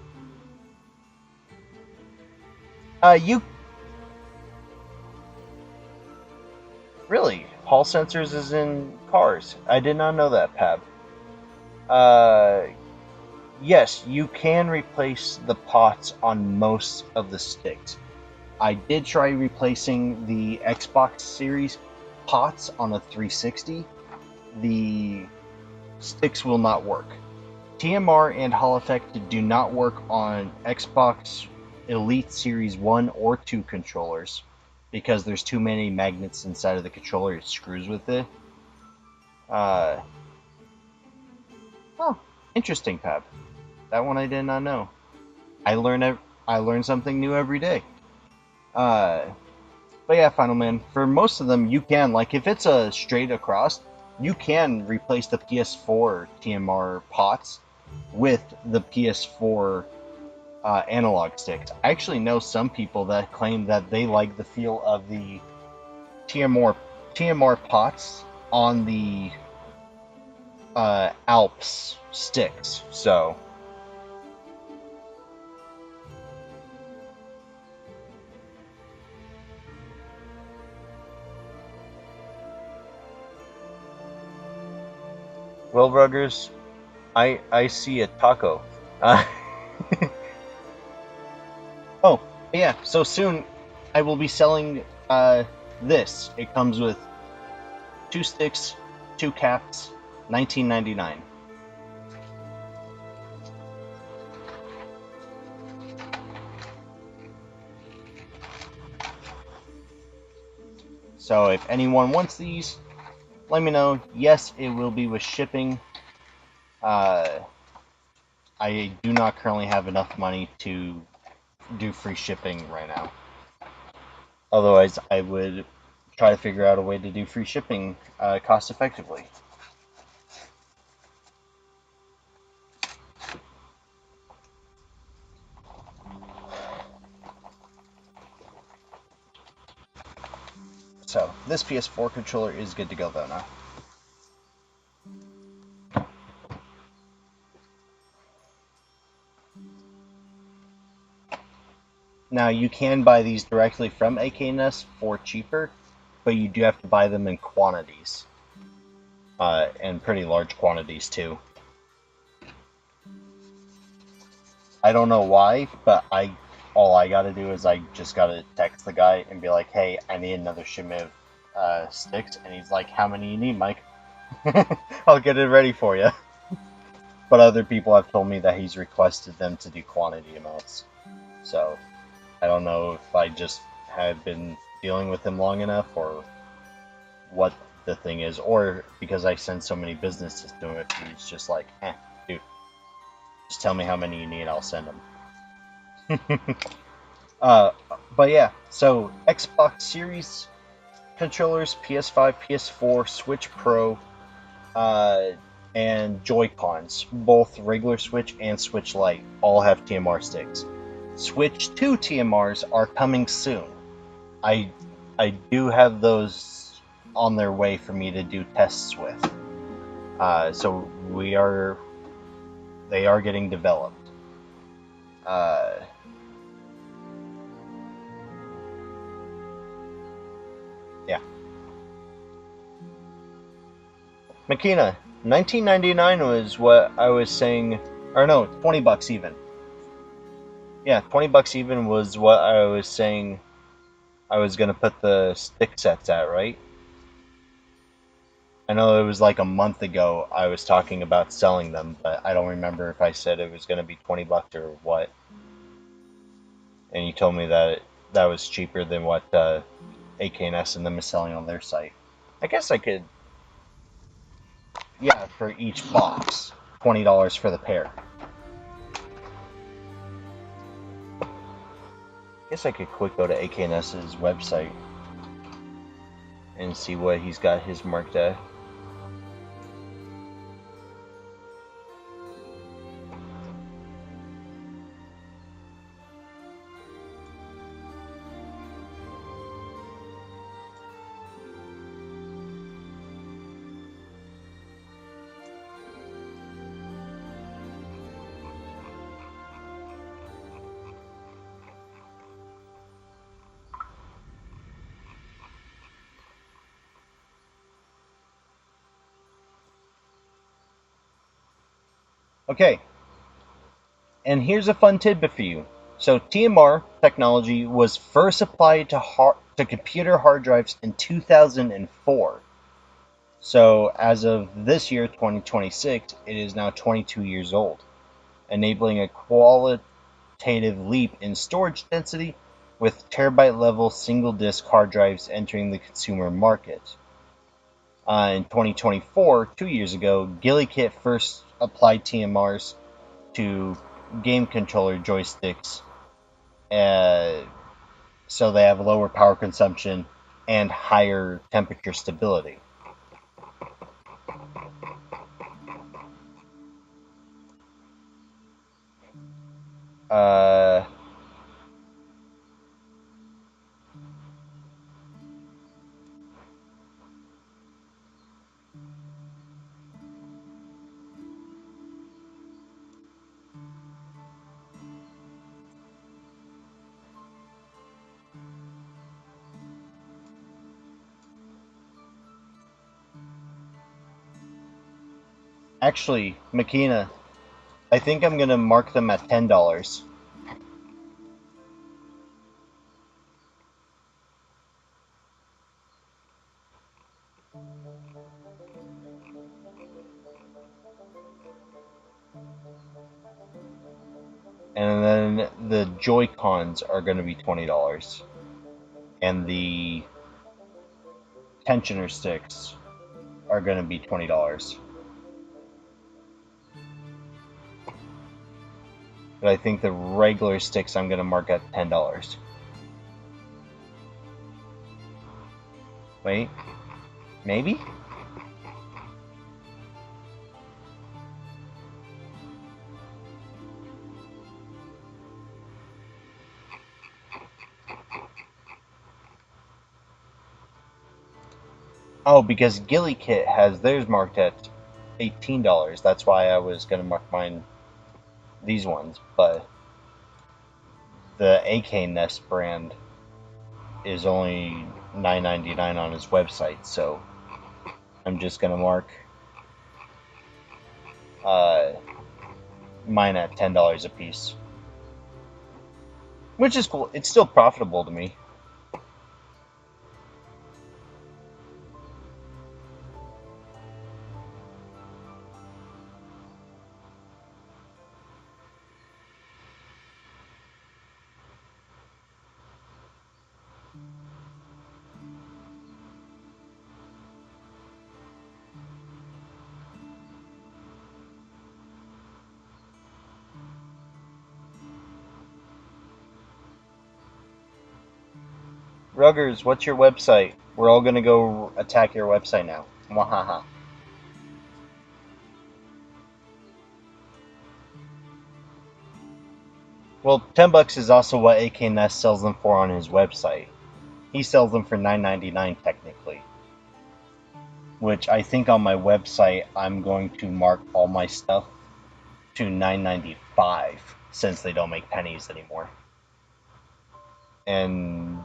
You really? Hall sensors is in cars. I did not know that, Pab. Uh, yes, you can replace the pots on most of the sticks. I did try replacing the Xbox Series pots on a 360. The sticks will not work. TMR and Hall Effect do not work on Xbox Elite Series 1 or 2 controllers because there's too many magnets inside of the controller. It screws with it. Uh, oh, interesting, Pab. That one I did not know. I learn something new every day. Uh, but yeah, Final Man. For most of them, you can, like, if it's a straight across, you can replace the PS4 TMR pots with the PS4 analog sticks. I actually know some people that claim that they like the feel of the TMR pots on the Alps sticks. So Well, Ruggers, I see a taco. Uh, oh, yeah, so soon I will be selling this. It comes with 2 sticks, 2 caps, 19.99. So if anyone wants these, let me know. Yes, it will be with shipping. Uh, I do not currently have enough money to do free shipping right now. Otherwise, I would try to figure out a way to do free shipping cost effectively. So this PS4 controller is good to go though now. Now you can buy these directly from AKNS for cheaper, but you do have to buy them in quantities, and pretty large quantities too. I don't know why, but all I gotta do is I just gotta text the guy and be like, "Hey, I need another shipment of sticks," and he's like, "How many you need, Mike?" I'll get it ready for you. But other people have told me that he's requested them to do quantity amounts, so I don't know if I just have been dealing with him long enough or what the thing is, or because I send so many businesses to him, if he's just like, dude, just tell me how many you need, I'll send them. uh, but yeah, so Xbox Series controllers, PS5, PS4, Switch Pro, uh, and Joy-Cons, both regular Switch and Switch Lite, all have TMR sticks. Switch 2 TMRs are coming soon. I do have those on their way for me to do tests with. So they are getting developed. Uh, yeah. Makina, 19.99 was what I was saying, or no, $20 even. Yeah, $20 even was what I was saying I was gonna put the stick sets at, right? I know it was like a month ago I was talking about selling them, but I don't remember if I said it was gonna be $20 or what. And you told me that that was cheaper than what AKNS and them is selling on their site. I guess I could, yeah, for each box, $20 for the pair. I guess I could quick go to AKNS's website and see what he's got his marked at. Okay, and here's a fun tidbit for you. So TMR technology was first applied to computer hard drives in 2004. So as of this year, 2026, it is now 22 years old, enabling a qualitative leap in storage density with terabyte-level single-disk hard drives entering the consumer market. In 2024, 2 years ago, GillyKit first applied TMRs to game controller joysticks, uh, so they have lower power consumption and higher temperature stability. Uh, Actually, Makina, I think I'm gonna mark them at $10. And then the Joy-Cons are gonna be $20. And the tensioner sticks are gonna be $20. But I think the regular sticks I'm gonna mark at $10. Wait, maybe? Oh, because Gilly Kit has theirs marked at $18. That's why I was gonna mark mine these ones, but the AK Nest brand is only $9.99 on his website, so I'm just gonna mark uh, mine at $10 a piece, which is cool. It's still profitable to me. Ruggers, what's your website? We're all gonna go attack your website now. Mwahaha. Well, $10 is also what AK Nest sells them for on his website. He sells them for $9.99 technically. Which I think on my website I'm going to mark all my stuff to $9.95 since they don't make pennies anymore. And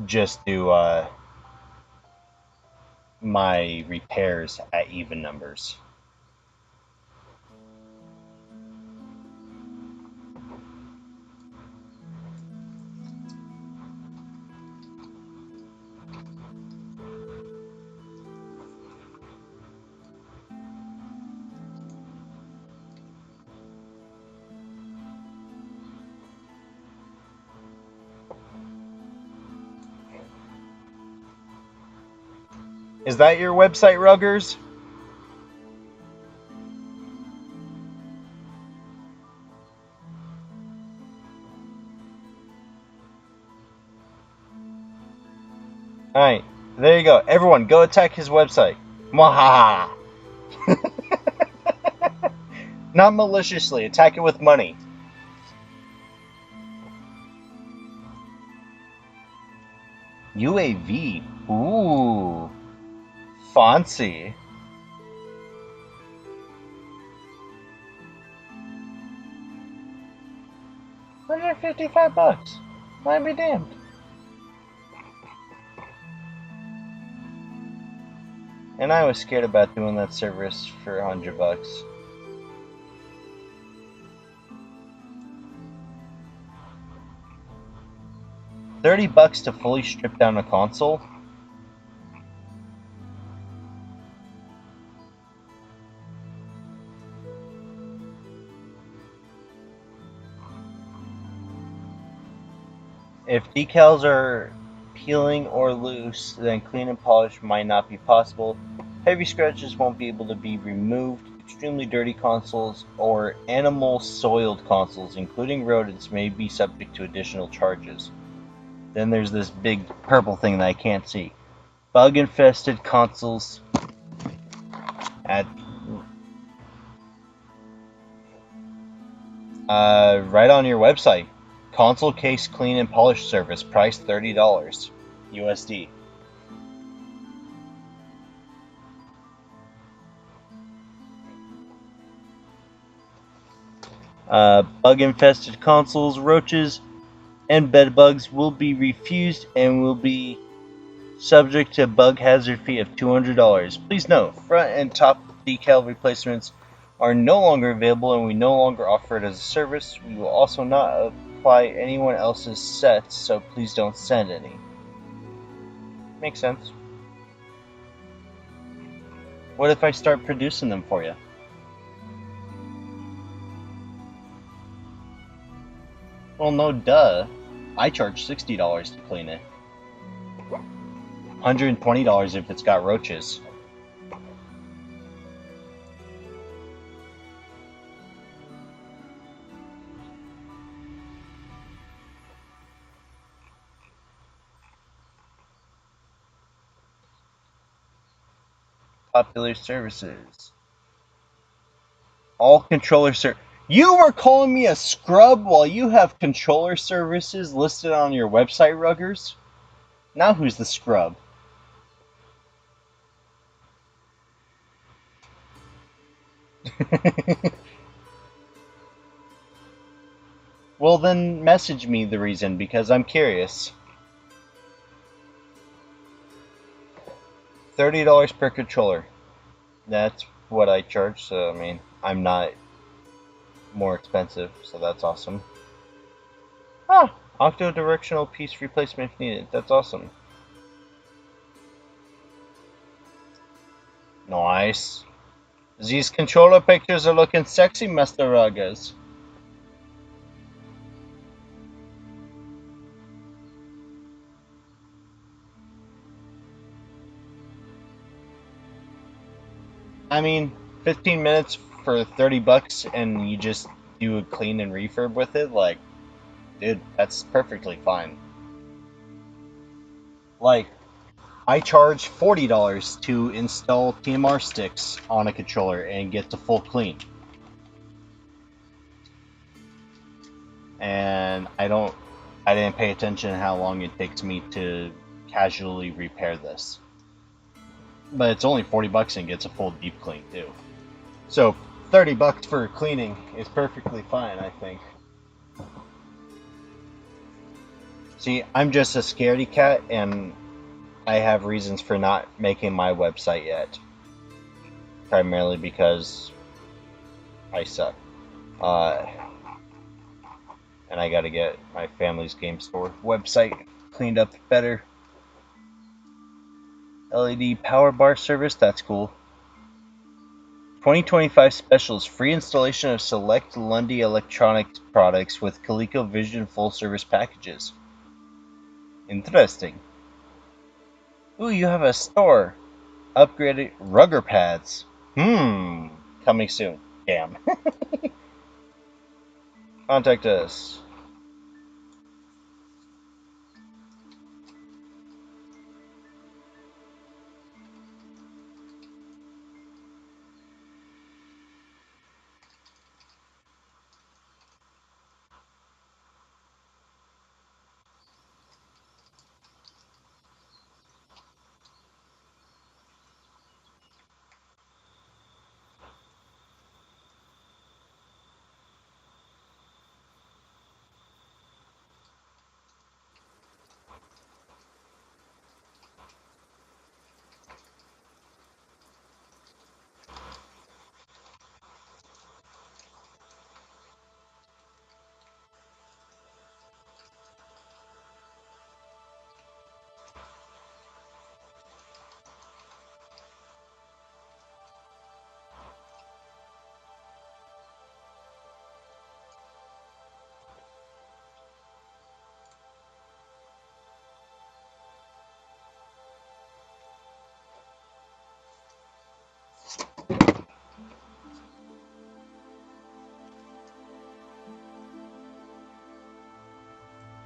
just do my repairs at even numbers. Is that your website, Ruggers? Alright, there you go. Everyone, go attack his website. Mwahaha! Not maliciously, attack it with money. UAV. Ooh. Fancy. $155. Might be damned. And I was scared about doing that service for $100. $30 to fully strip down a console? If decals are peeling or loose, then clean and polish might not be possible. Heavy scratches won't be able to be removed. Extremely dirty consoles or animal-soiled consoles, including rodents, may be subject to additional charges. Then there's this big purple thing that I can't see. Bug-infested consoles at right on your website. Console case clean and polish service, price $30 USD. Bug-infested consoles, roaches, and bed bugs will be refused and will be subject to bug hazard fee of $200. Please note, front and top decal replacements are no longer available and we no longer offer it as a service. We will also not apply anyone else's sets, so please don't send any. Makes sense. What if I start producing them for you? Well, no duh. I charge $60 to clean it. $120 if it's got roaches. Popular services. All controller You were calling me a scrub while you have controller services listed on your website, Ruggers? Now who's the scrub? Well, then message me the reason, because I'm curious. $30 per controller. That's what I charge, so I mean, I'm not more expensive, so that's awesome. Ah, octo-directional piece replacement if needed. That's awesome. Nice. These controller pictures are looking sexy, Master Ruggers. I mean, 15 minutes for 30 bucks and you just do a clean and refurb with it, like, dude, that's perfectly fine. Like, I charge $40 to install TMR sticks on a controller and get the full clean. And I didn't pay attention to how long it takes me to casually repair this. But it's only 40 bucks and gets a full deep clean too. So 30 bucks for cleaning is perfectly fine, I think. See, I'm just a scaredy cat and I have reasons for not making my website yet. Primarily because I suck. And I gotta get my family's game store website cleaned up better. LED power bar service, that's cool. 2025 specials, free installation of select Lundy Electronics products with ColecoVision full service packages. Interesting. Ooh, you have a store. Upgraded rugger pads. Coming soon. Damn. Contact us.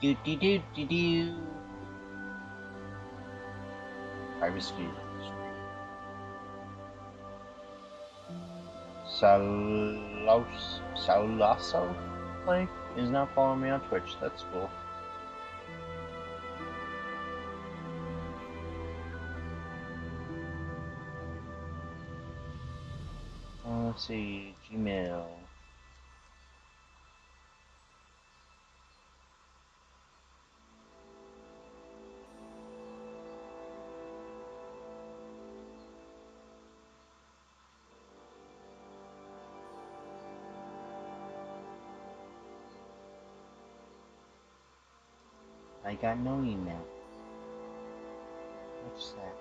Do. Privacy. Salasso play is now following me on Twitch. That's cool. Let's see, Gmail. I got no email. What's that?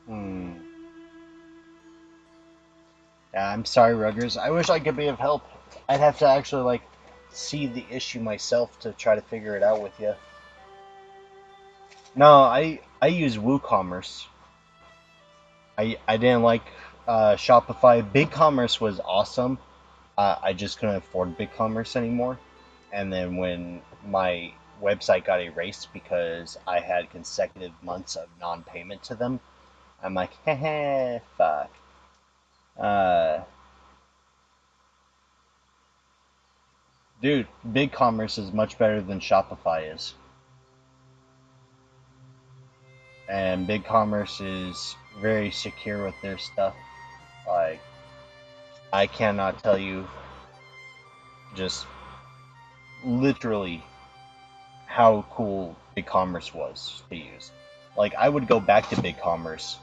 Hmm. Yeah, I'm sorry, Ruggers. I wish I could be of help. I'd have to actually, like, see the issue myself to try to figure it out with you. No, I use WooCommerce. I didn't like Shopify. BigCommerce was awesome. I just couldn't afford BigCommerce anymore. And then when my website got erased because I had consecutive months of non-payment to them, I'm like, heh, fuck. Uh, Dude, BigCommerce is much better than Shopify is. And BigCommerce is very secure with their stuff. Like, I cannot tell you just literally how cool BigCommerce was to use. Like, I would go back to BigCommerce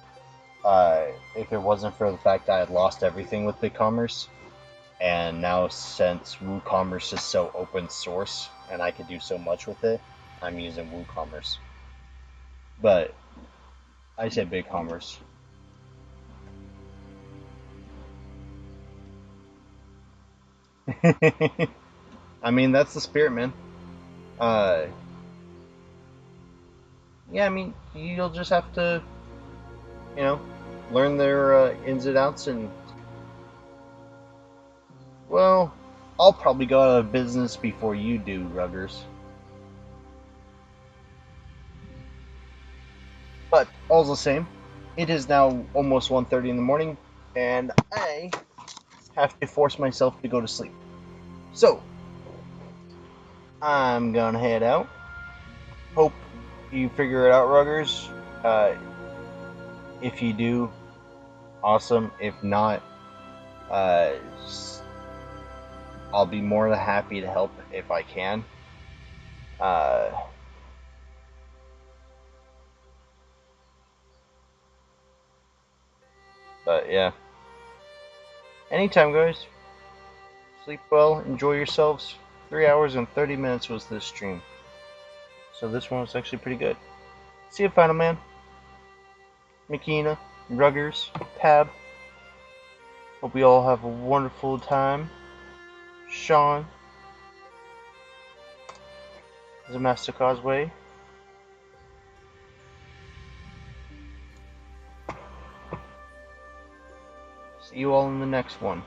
if it wasn't for the fact that I had lost everything with BigCommerce. And now, since WooCommerce is so open source and I could do so much with it, I'm using WooCommerce. But I say BigCommerce. I mean, that's the spirit, man. Uh, yeah, I mean, you'll just have to, you know, learn their ins and outs, and well, I'll probably go out of business before you do, Ruggers. But all the same, it is now almost 1:30 in the morning, and I have to force myself to go to sleep. So I'm gonna head out. Hope you figure it out, Ruggers. Uh, if you do, awesome. If not, uh, I'll be more than happy to help if I can. Uh, but yeah, anytime, guys. Sleep well, enjoy yourselves. 3 hours and 30 minutes was this stream, so this one was actually pretty good. See you, Final Man, Makina, Ruggers, Pab. Hope we all have a wonderful time. Sean, the Master Causeway. See you all in the next one.